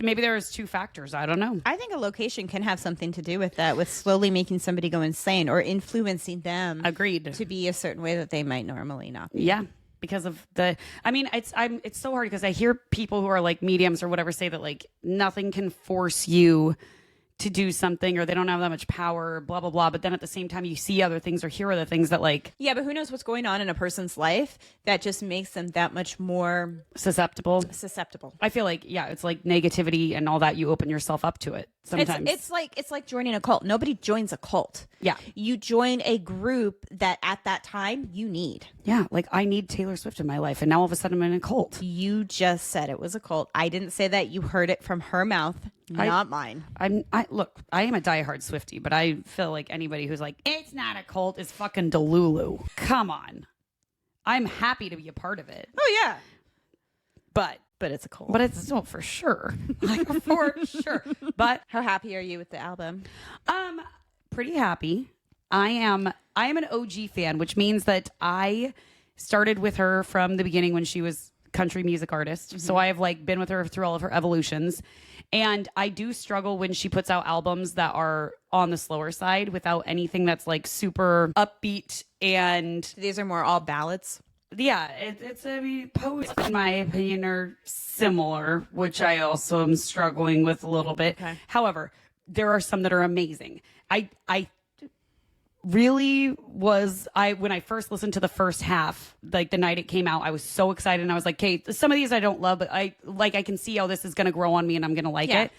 maybe there's 2 factors. I don't know. I think a location can have something to do with that, with slowly making somebody go insane or influencing them. Agreed. To be a certain way that they might normally not be. Yeah. Because of it's so hard because I hear people who are like mediums or whatever say that like nothing can force you to do something, or they don't have that much power, blah, blah, blah. But then at the same time, you see other things or hear other things that like... Yeah, but who knows what's going on in a person's life that just makes them that much more... Susceptible. I feel like, yeah, it's like negativity and all that. You open yourself up to it sometimes. It's like joining a cult. Nobody joins a cult. Yeah. You join a group that at that time you need. Yeah, like I need Taylor Swift in my life, and now all of a sudden I'm in a cult. You just said it was a cult. I didn't say that. You heard it from her mouth, not mine. I am a diehard Swiftie, but I feel like anybody who's like, it's not a cult is fucking Delulu. Come on. I'm happy to be a part of it. Oh, yeah. But it's a cult. But it's still for sure. Like, for sure. But how happy are you with the album? Pretty happy. I am an OG fan, which means that I started with her from the beginning when she was country music artist. Mm-hmm. So I have like been with her through all of her evolutions. And I do struggle when she puts out albums that are on the slower side without anything that's like super upbeat. And these are more all ballads. Yeah, poets, in my opinion, are similar, which I also am struggling with a little bit. Okay. However, there are some that are amazing. I really was, when I first listened to the first half, like the night it came out, I was so excited, and I was like, okay, some of these I don't love, but I can see how this is going to grow on me, and I'm going to like it.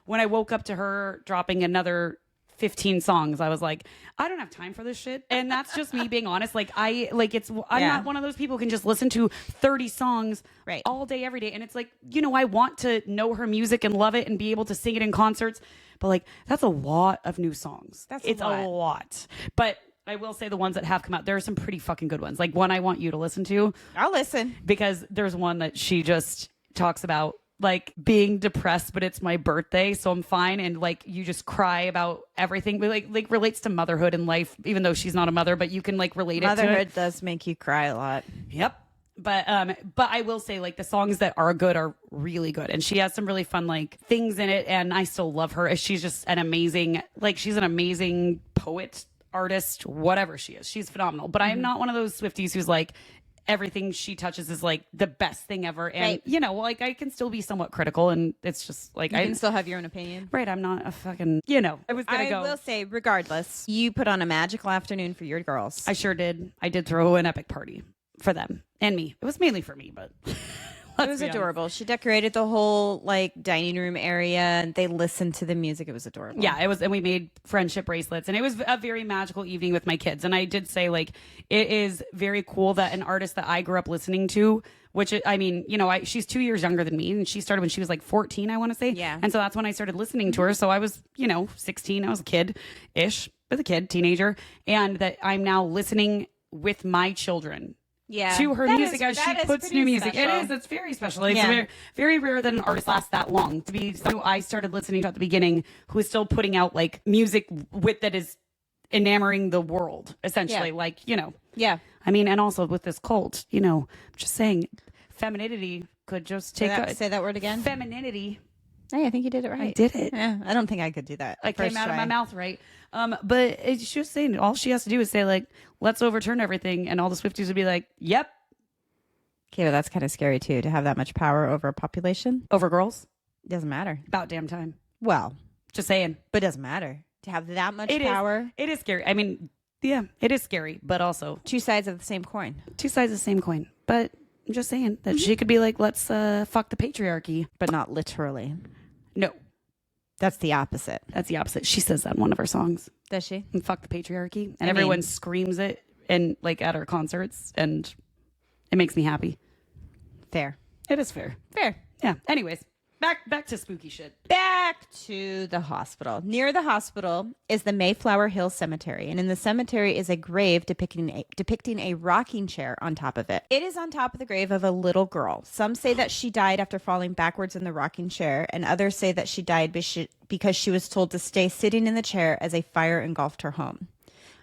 When I woke up to her dropping another 15 songs, I was like, I don't have time for this shit. And that's just me being honest. Like I'm not one of those people who can just listen to 30 songs all day, every day. And it's like, I want to know her music and love it and be able to sing it in concerts. But like, that's a lot of new songs. It's a lot. But I will say the ones that have come out, there are some pretty fucking good ones. Like one I want you to listen to. I'll listen. Because there's one that she just talks about like being depressed, but it's my birthday, so I'm fine. And like you just cry about everything, but like relates to motherhood and life, even though she's not a mother, but you can like relate it to it. Motherhood does make you cry a lot. Yep. But I will say, like, the songs that are good are really good, and she has some really fun like things in it, and I still love her. She's just an amazing, like, she's an amazing poet, artist, whatever she is. She's phenomenal. But I'm not one of those Swifties who's like everything she touches is like the best thing ever. And you know, like, I can still be somewhat critical, and it's just like I can still have your own opinion. Right, I'm not a fucking, you know. I will say, regardless, you put on a magical afternoon for your girls. I sure did. I did throw an epic party for them and me. It was mainly for me, but it was adorable. She decorated the whole like dining room area, and they listened to the music. It was adorable. Yeah, it was, and we made friendship bracelets, and it was a very magical evening with my kids. And I did say, like, it is very cool that an artist that I grew up listening to, which, I mean, you know, she's 2 years younger than me, and she started when she was like 14, I want to say. Yeah. And so that's when I started listening to her. So I was, you know, 16. I was a kid-ish, but a kid, teenager, and that I'm now listening with my children. Yeah, to her music as she puts new music. Special. It is. It's very special. It's very, very rare that an artist lasts that long. To be so, I started listening to at the beginning, who is still putting out like music with that is enamoring the world, essentially. Like, you know. Yeah. I mean, and also with this cult, you know, I'm just saying, femininity could just take. Say that word again. Femininity. Hey, I think you did it right. I did it. Yeah, I don't think I could do that. I came out of my mouth right. But she was saying all she has to do is say, like, let's overturn everything, and all the Swifties would be like, yep. Okay, but that's kind of scary too, to have that much power over a population. Over girls? Doesn't matter. About damn time. Well, just saying. But it doesn't matter to have that much power. It is scary. I mean, yeah, it is scary, but also two sides of the same coin. Two sides of the same coin. But I'm just saying that she could be like, let's fuck the patriarchy. But not literally. No. That's the opposite. That's the opposite. She says that in one of her songs. Does she? And fuck the patriarchy. And everyone screams it and like at her concerts, and it makes me happy. Fair. It is fair. Fair. Yeah. Anyways, back to spooky shit. Back to the hospital. Near the hospital is the Mayflower Hill Cemetery, and in the cemetery is a grave depicting a rocking chair on top of it. It is on top of the grave of a little girl. Some say that she died after falling backwards in the rocking chair, and others say that she died because she was told to stay sitting in the chair as a fire engulfed her home.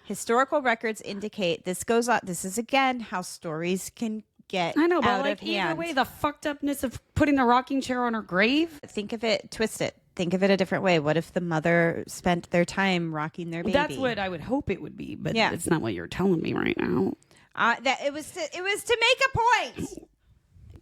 Historical records indicate this goes on. This is again how stories can get I know, but out like of hand. either way, the fucked upness of putting the rocking chair on her grave. Think of it, twist it. Think of it a different way. What if the mother spent their time rocking their baby? That's what I would hope it would be, but it's not what you're telling me right now. That it was to make a point.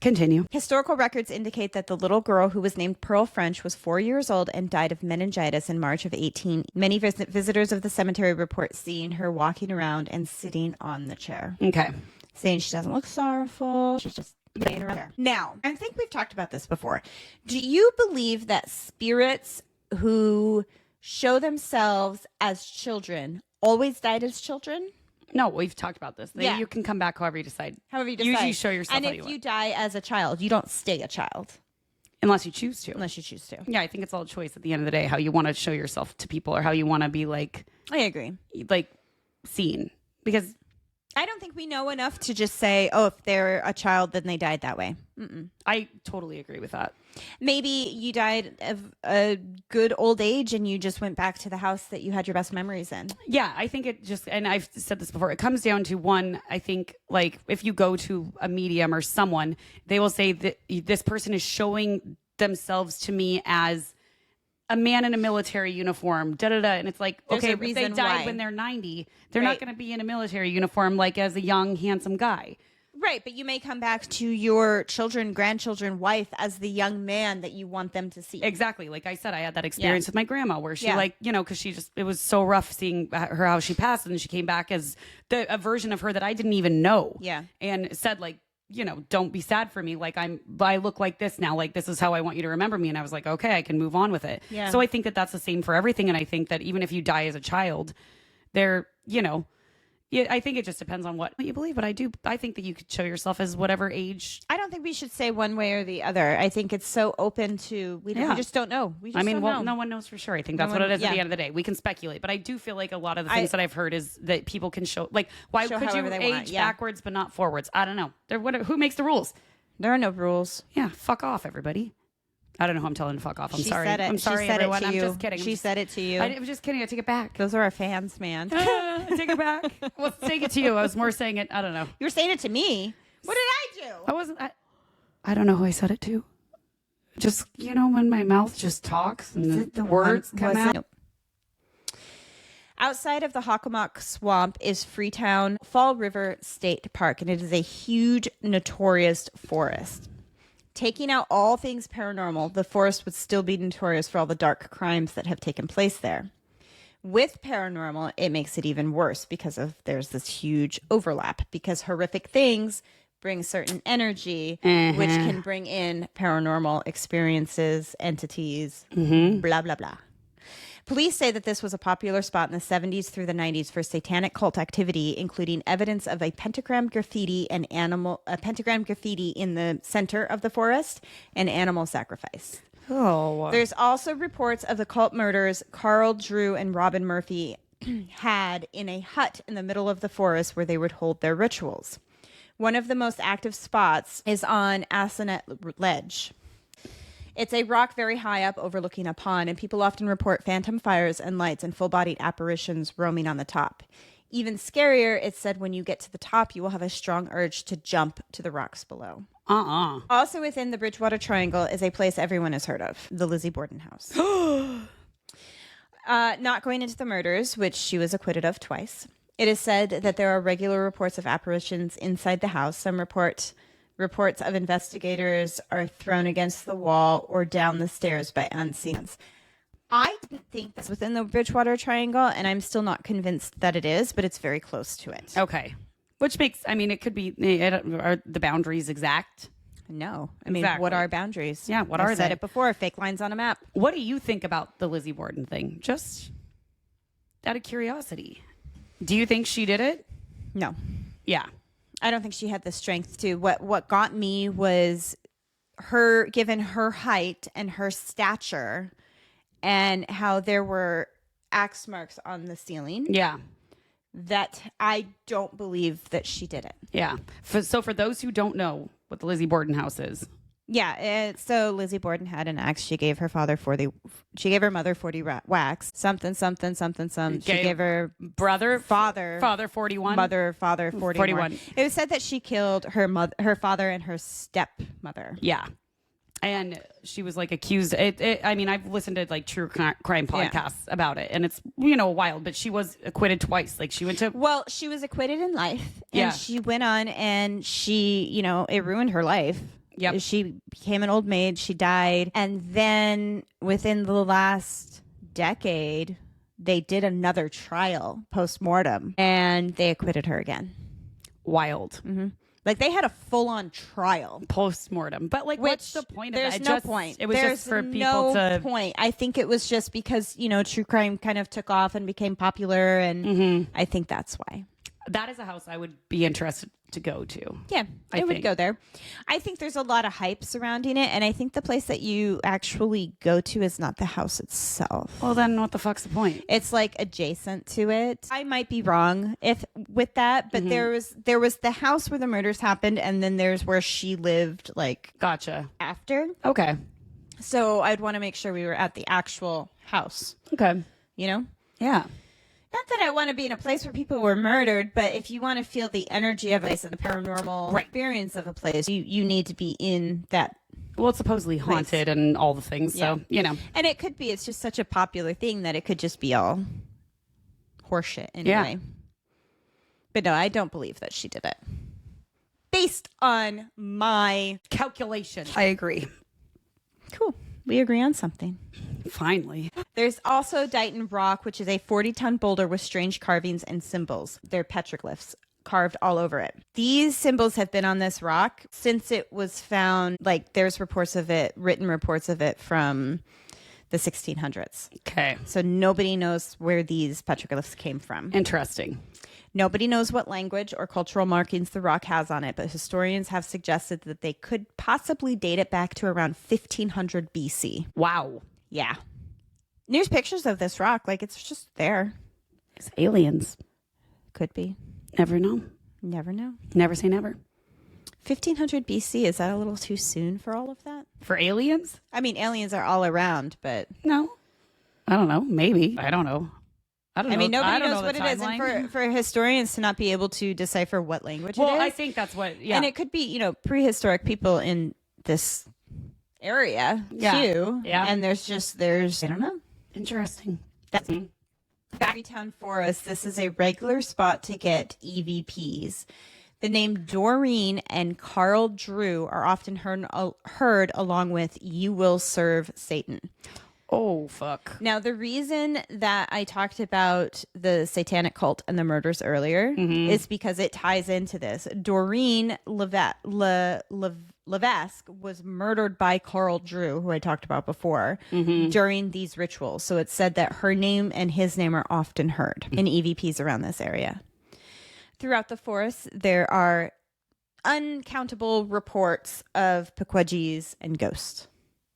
Continue. Historical records indicate that the little girl who was named Pearl French was 4 years old and died of meningitis in March of 18. Many visitors of the cemetery report seeing her walking around and sitting on the chair. Okay. Saying she doesn't look sorrowful. She's just laying around there. Now, I think we've talked about this before. Do you believe that spirits who show themselves as children always died as children? No, we've talked about this. You can come back however you decide. However you decide. Usually show yourself and how if you you want. die as a child, you don't stay a child. Unless you choose to. Unless you choose to. Yeah, I think it's all a choice at the end of the day, how you want to show yourself to people or how you want to be like... I agree. Like, seen. Because... I don't think we know enough to just say, oh, if they're a child, then they died that way. I totally agree with that. Maybe you died of a good old age and you just went back to the house that you had your best memories in. Yeah, I think it just, and I've said this before, it comes down to one, I think, like, if you go to a medium or someone, they will say that this person is showing themselves to me as a man in a military uniform, and it's like, There's okay, a if they reason died why. when they're 90, they're not going to be in a military uniform like as a young, handsome guy. Right, but you may come back to your children, grandchildren, wife as the young man that you want them to see. Exactly. Like I said, I had that experience with my grandma where she like, you know, because she just, it was so rough seeing her, how she passed, and then she came back as a version of her that I didn't even know. Yeah. And said like, you know, don't be sad for me. Like I look like this now. Like this is how I want you to remember me. And I was like, okay, I can move on with it. Yeah. So I think that that's the same for everything. And I think that even if you die as a child, there, you know, I think it just depends on what you believe. But I think that you could show yourself as whatever age. I don't think we should say one way or the other. I think it's so open to, we just don't know. We just don't know. No one knows for sure. I think that's what it is at the end of the day. We can speculate, but I do feel like a lot of the things that I've heard is that people can show, like, why could you age backwards but not forwards? I don't know. Who makes the rules? There are no rules. Yeah, fuck off, everybody. I don't know who I'm telling to fuck off. I'm She sorry. said it. I'm sorry, She said everyone. it to you. I'm just kidding. She said it to you. I'm just kidding. I take it back. Those are our fans, man. Take it back. Well, take it to you. I was more saying it. I don't know. You were saying it to me. What did I I wasn't. I don't know who I said it to. Just, when my mouth just talks and the words come out. Nope. Outside of the Hockomock Swamp is Freetown Fall River State Park, and it is a huge, notorious forest. Taking out all things paranormal, the forest would still be notorious for all the dark crimes that have taken place there. With paranormal, it makes it even worse because there's this huge overlap, because horrific things bring certain energy, which can bring in paranormal experiences, entities, blah, blah, blah. Police say that this was a popular spot in the 70s through the 90s for satanic cult activity, including evidence of a pentagram graffiti in the center of the forest and animal sacrifice. Oh. There's also reports of the cult murders Carl, Drew, and Robin Murphy had in a hut in the middle of the forest where they would hold their rituals. One of the most active spots is on Assinet Ledge. It's a rock very high up overlooking a pond, and people often report phantom fires and lights and full-bodied apparitions roaming on the top. Even scarier, it's said when you get to the top, you will have a strong urge to jump to the rocks below. Also within the Bridgewater Triangle is a place everyone has heard of, the Lizzie Borden house. Not going into the murders, which she was acquitted of twice. It is said that there are regular reports of apparitions inside the house. Some reports of investigators are thrown against the wall or down the stairs by unseens. I think that's within the Bridgewater Triangle, and I'm still not convinced that it is, but it's very close to it. Okay. Which makes, it could be, are the boundaries exact? No. Exactly. What are boundaries? Yeah, what are they? I said it before, fake lines on a map. What do you think about the Lizzie Borden thing? Just out of curiosity. Do you think she did it? No. Yeah. I don't think she had the strength to. What got me was her, given her height and her stature, and how there were axe marks on the ceiling. Yeah. That I don't believe that she did it. Yeah. So for those who don't know what the Lizzie Borden house is. Yeah. So Lizzie Borden had an axe. She gave her mother 40 whacks. Something. She gave her father 41. Father 41. It was said that she killed her father and her stepmother. Yeah. And she was accused. I've listened to true crime podcasts about it, and it's wild. But she was acquitted twice. She went to. Well, she was acquitted in life, and she went on, and she, it ruined her life. Yep. She became an old maid. She died, and then within the last decade, they did another trial post-mortem, and they acquitted her again. Wild. Mm-hmm. They had a full-on trial post-mortem, but what's the point of that? There's no point. It was just for people to. Point. I think it was just because true crime kind of took off and became popular, and I think that's why. That is a house I would be interested to go to. Yeah, I would go there. I think there's a lot of hype surrounding it, and I think the place that you actually go to is not the house itself. Well, then what the fuck's the point? It's adjacent to it. I might be wrong with that, but there was the house where the murders happened, and then there's where she lived. Gotcha. After. Okay. So I'd want to make sure we were at the actual house. Okay. Yeah. Not that I want to be in a place where people were murdered, but if you want to feel the energy of a place and the paranormal experience of a place, you need to be in that. Well, it's supposedly haunted and all the things, so, And it could be, it's just such a popular thing that it could just be all horseshit anyway. But no, I don't believe that she did it. Based on my calculations. I agree. Cool. We agree on something. Finally. There's also Dighton Rock, which is a 40-ton boulder with strange carvings and symbols. They're petroglyphs carved all over it. These symbols have been on this rock since it was found. There's written reports of it from the 1600s. Okay. So nobody knows where these petroglyphs came from. Interesting. Nobody knows what language or cultural markings the rock has on it, but historians have suggested that they could possibly date it back to around 1500 BC. Wow. Yeah. There's pictures of this rock. It's just there. It's aliens. Could be. Never know. Never know. Never say never. 1500 BC, is that a little too soon for all of that? For aliens? Aliens are all around, but... No. I don't know. Maybe. I don't know. I don't know. I mean, nobody I don't knows know what the it is. And timeline. for historians to not be able to decipher what language Well, it is. I think that's what, yeah. And it could be, prehistoric people in this area too. Yeah. And there's, I don't know. Interesting. That's Town Forest. This is a regular spot to get EVPs. The name Doreen and Carl Drew are often heard along with "You Will Serve Satan." Oh, fuck. Now, the reason that I talked about the satanic cult and the murders earlier is because it ties into this. Doreen Levesque was murdered by Carl Drew, who I talked about before, during these rituals. So it's said that her name and his name are often heard in EVPs around this area. Throughout the forest, there are uncountable reports of Pequodgies and ghosts.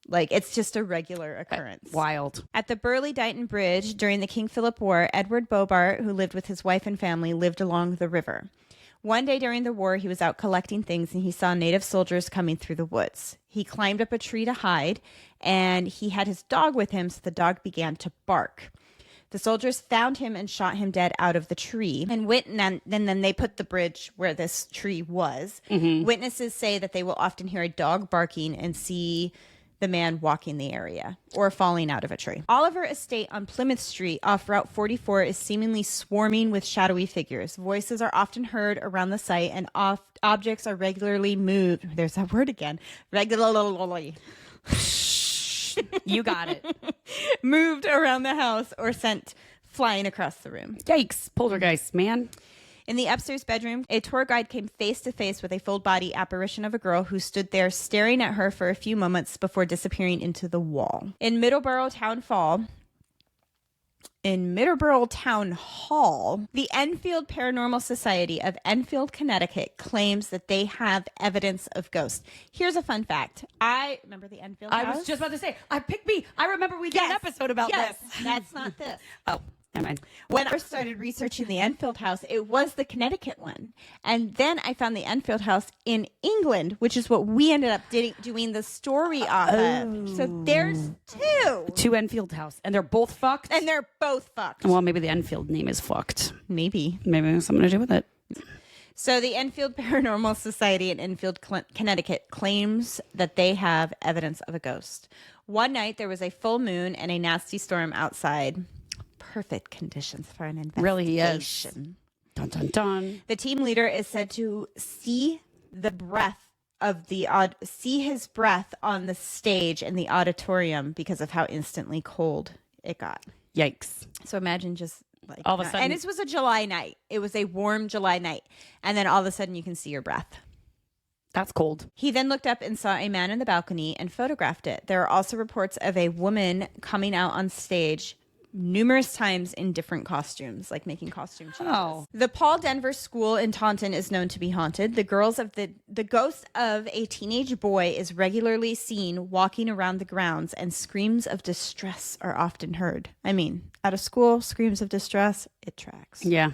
Like, it's just a regular occurrence. Wild. At the Burley-Dighton Bridge during the King Philip War, Edward Bobart, who lived with his wife and family, lived along the river. One day during the war, he was out collecting things and he saw native soldiers coming through the woods. He climbed up a tree to hide, and he had his dog with him, so the dog began to bark. The soldiers found him and shot him dead out of the tree. And then they put the bridge where this tree was. Witnesses say that they will often hear a dog barking and see the man walking the area or falling out of a tree. Oliver Estate on Plymouth Street off Route 44 is seemingly swarming with shadowy figures. Voices are often heard around the site, and objects are regularly moved. There's that word again. Regularly. You got it. Moved around the house or sent flying across the room. Yikes. Poltergeist, man. In the upstairs bedroom, a tour guide came face to face with a full body apparition of a girl who stood there staring at her for a few moments before disappearing into the wall. In Middleborough Town Hall, the Enfield Paranormal Society of Enfield, Connecticut claims that they have evidence of ghosts. Here's a fun fact. I remember the Enfield house. I was just about to say, I remember we did an episode about this. That's not this. Oh, never mind. When I first started researching the Enfield house, it was the Connecticut one. And then I found the Enfield house in England, which is what we ended up doing the story off of. So there's two Enfield house, and they're both fucked. And they're both fucked. Well, maybe the Enfield name is fucked. Maybe it has something to do with it. So the Enfield Paranormal Society in Enfield, Connecticut claims that they have evidence of a ghost. One night there was a full moon and a nasty storm outside. Perfect conditions for an investigation. Really is. Dun, dun, dun. The team leader is said to see his breath on the stage in the auditorium because of how instantly cold it got. Yikes. So imagine just like all of a sudden. And this was a July night. It was a warm July night. And then all of a sudden you can see your breath. That's cold. He then looked up and saw a man in the balcony and photographed it. There are also reports of a woman coming out on stage numerous times in different costumes, like making costume changes. Oh. The Paul Denver School in Taunton is known to be haunted. The ghost of a teenage boy is regularly seen walking around the grounds, and screams of distress are often heard. I mean, at a school, screams of distress, it tracks. Yeah.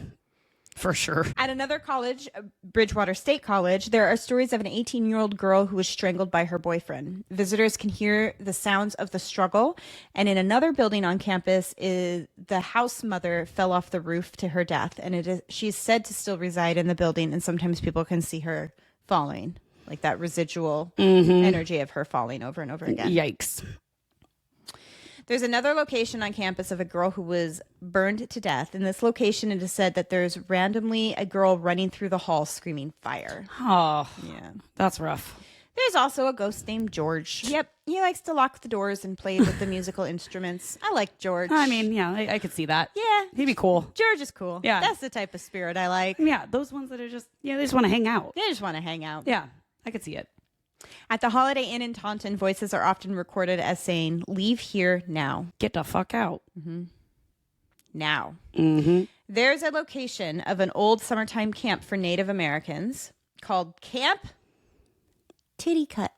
For sure. At another college, Bridgewater State College, there are stories of an 18-year-old girl who was strangled by her boyfriend. Visitors can hear the sounds of the struggle. And in another building on campus, the house mother fell off the roof to her death. And she's said to still reside in the building. And sometimes people can see her falling, like that residual energy of her falling over and over again. Yikes. There's another location on campus of a girl who was burned to death. In this location, it is said that there's randomly a girl running through the hall screaming fire. Oh, yeah. That's rough. There's also a ghost named George. Yep. He likes to lock the doors and play with the musical instruments. I like George. I mean, yeah, I could see that. Yeah. He'd be cool. George is cool. Yeah. That's the type of spirit I like. Yeah, those ones that are just, they just want to hang out. They just want to hang out. Yeah, I could see it. At the Holiday Inn in Taunton, voices are often recorded as saying, "Leave here now." Get the fuck out. Now. Mm-hmm. There's a location of an old summertime camp for Native Americans called Camp Titty Cut.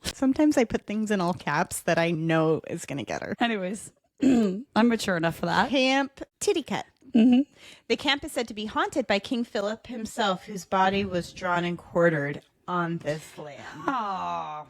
Sometimes I put things in all caps that I know is going to get her. Anyways, I'm mature enough for that. Camp Titty Cut. Mm-hmm. The camp is said to be haunted by King Philip himself, whose body was drawn and quartered on this land. Aww.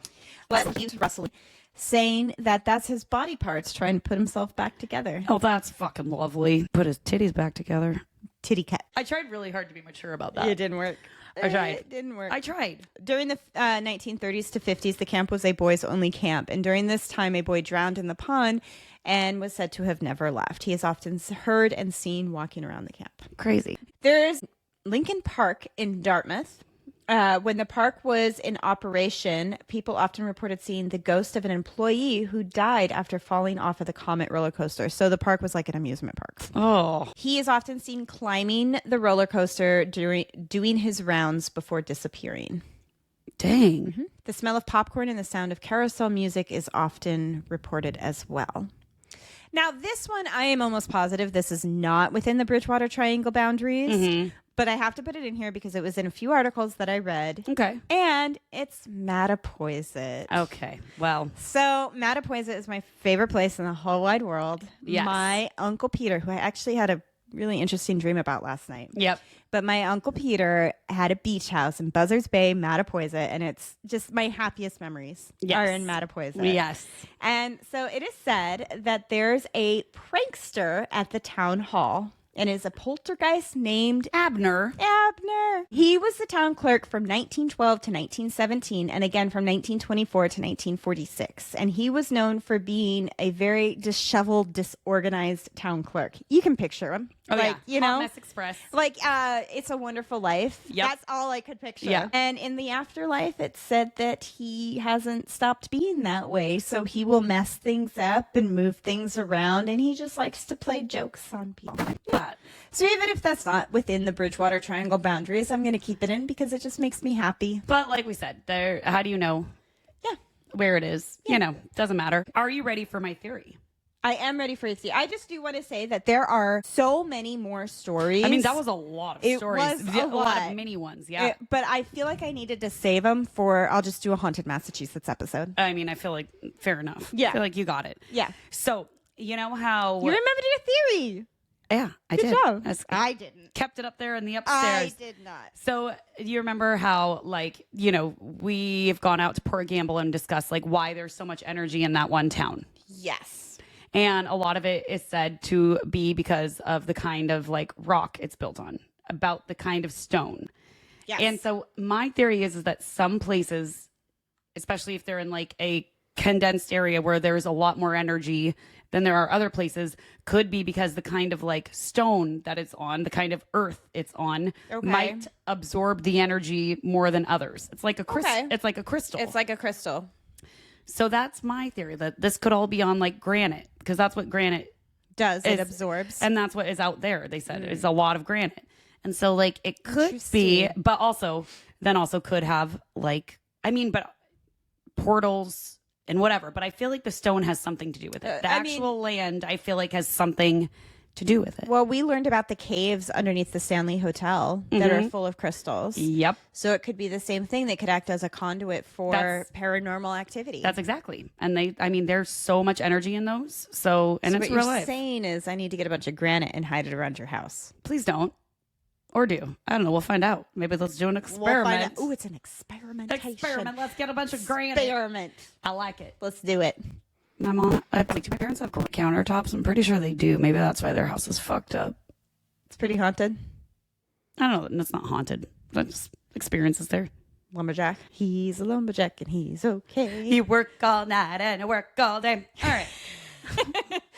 Let leaves rustling. saying that that's his body parts trying to put himself back together. Oh, that's fucking lovely. Put his titties back together. Titty cut. I tried really hard to be mature about that. It didn't work. I tried. It didn't work. I tried. During the 1930s to 50s, the camp was a boys-only camp. And during this time, a boy drowned in the pond and was said to have never left. He is often heard and seen walking around the camp. Crazy. There's Lincoln Park in Dartmouth. When the park was in operation, people often reported seeing the ghost of an employee who died after falling off of the Comet roller coaster. So the park was like an amusement park. Oh. He is often seen climbing the roller coaster doing his rounds before disappearing. Dang. Mm-hmm. The smell of popcorn and the sound of carousel music is often reported as well. Now, this one, I am almost positive this is not within the Bridgewater Triangle boundaries, but I have to put it in here because it was in a few articles that I read. Okay. And it's Mattapoisett. Okay. Well. So Mattapoisett is my favorite place in the whole wide world. Yes. My Uncle Peter, who I actually had a really interesting dream about last night. Yep. But my Uncle Peter had a beach house in Buzzards Bay, Mattapoisett, and it's just my happiest memories are in Mattapoisett. Yes. And so it is said that there's a prankster at the town hall and is a poltergeist named Abner. He was the town clerk from 1912 to 1917 and again from 1924 to 1946. And he was known for being a very disheveled, disorganized town clerk. You can picture him. Oh, like, yeah. you Hot know, Mess Express. like It's a Wonderful Life. Yep. That's all I could picture. Yeah. And in the afterlife, it said that he hasn't stopped being that way. So he will mess things up and move things around. And he just likes to play jokes on people. Yeah. So even if that's not within the Bridgewater Triangle boundaries, I'm going to keep it in because it just makes me happy. But like we said, there. How do you know Yeah. where it is? You know, doesn't matter. Are you ready for my theory? I am ready for it. I just do want to say that there are so many more stories. I mean, that was a lot of It stories. was a lot lot. of mini ones. Yeah. But I feel like I needed to save them for, I'll just do a Haunted Massachusetts episode. I mean, I feel like fair enough. Yeah. I feel like you got it. Yeah. So, you know how. You remembered your theory. Yeah, I Good did. job. I didn't. kept it up there in the I upstairs. did not. So you remember how, like, you know, we've gone out to Port Gamble and discussed, like, why there's so much energy in that one town. Yes. And a lot of it is said to be because of the kind of, like, rock it's built on, about the kind of stone. Yes. And so my theory is that some places, especially if they're in, like, a condensed area where there's a lot more energy than there are other places, could be because the kind of like stone that it's on, the kind of earth it's on, might absorb the energy more than others. It's like a crystal. Okay. It's like a crystal. It's like a crystal. So that's my theory, that this could all be on like granite, because that's what granite Does. is, It absorbs. and that's what is out there. They said it's a lot of granite, and so like it could be, but also could have like, I mean, but portals and whatever, but I feel like the stone has something to do with it. The actual land, I feel like, has something to do with it. Well, we learned about the caves underneath the Stanley Hotel that are full of crystals. Yep. So it could be the same thing. They could act as a conduit for paranormal activity. That's exactly. And there's so much energy in those. So, and so it's what real you're life. saying is I need to get a bunch of granite and hide it around your house. Please don't. Or do. I don't know. We'll find out. Maybe let's do an experiment. Oh, it's an experimentation. Experiment. Let's get a bunch of granite. Experiment. I like it. Let's do it. My mom, do my parents have granite countertops? I'm pretty sure they do. Maybe that's why their house is fucked up. It's pretty haunted. I don't know. It's not haunted. That's experiences there. Lumberjack. He's a lumberjack and he's okay. You work all night and I work all day. All right.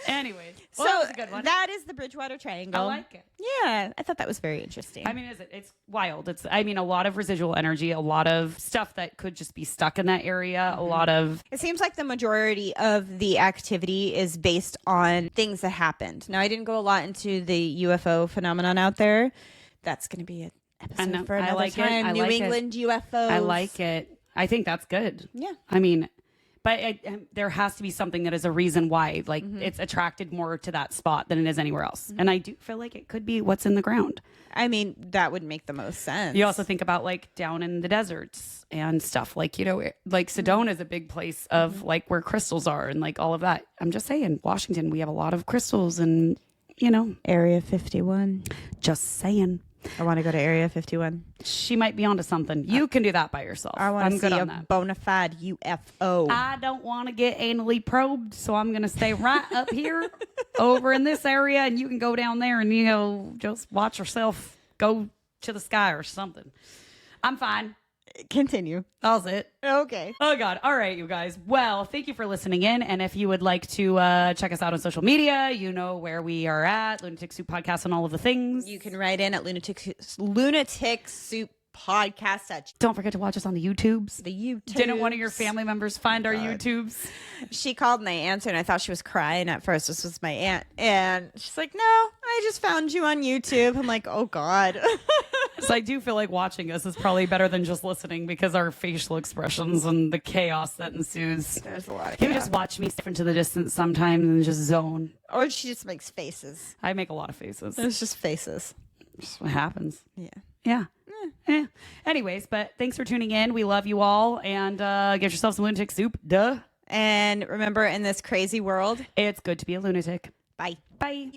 Anyways, well, that was a good one. That is the Bridgewater Triangle. I like it. Yeah, I thought that was very interesting. I mean, it's wild. A lot of residual energy, a lot of stuff that could just be stuck in that area, a lot of... It seems like the majority of the activity is based on things that happened. Now, I didn't go a lot into the UFO phenomenon out there. That's going to be an episode for another time. New England UFOs. I like it. I think that's good. Yeah. I mean... But there has to be something that is a reason why, like, it's attracted more to that spot than it is anywhere else. And I do feel like it could be what's in the ground. I mean, that would make the most sense. You also think about, like, down in the deserts and stuff. Like, you know, like Sedona is a big place of, like, where crystals are and, like, all of that. I'm just saying, Washington, we have a lot of crystals and, you know. Area 51. Just saying. I want to go to Area 51. She might be onto something. You can do that by yourself. I want I'm to good see on a that. bona fide UFO. I don't want to get anally probed, so I'm going to stay right up here over in this area, and you can go down there and, just watch yourself go to the sky or something. I'm fine. Continue. That was it. Okay. Oh, God. All right, you guys. Well, thank you for listening in. And if you would like to check us out on social media, you know where we are at, Lunatic Soup Podcast and all of the things. You can write in at Lunatic Soup Podcast. Don't forget to watch us on the YouTubes. The YouTube. Didn't one of your family members find our YouTubes? She called and I answered, and I thought she was crying at first. This was my aunt. And she's like, no, I just found you on YouTube. I'm like, oh, God. So I do feel like watching us is probably better than just listening because our facial expressions and the chaos that ensues. There's a lot of You chaos. just watch me step into the distance sometimes and just zone. Or she just makes faces. I make a lot of faces. It's just faces. Just what happens. Yeah. Yeah. Yeah. Anyways, but thanks for tuning in. We love you all. And get yourself some lunatic soup. Duh. And remember, in this crazy world, It's good to be a lunatic. bye. Bye.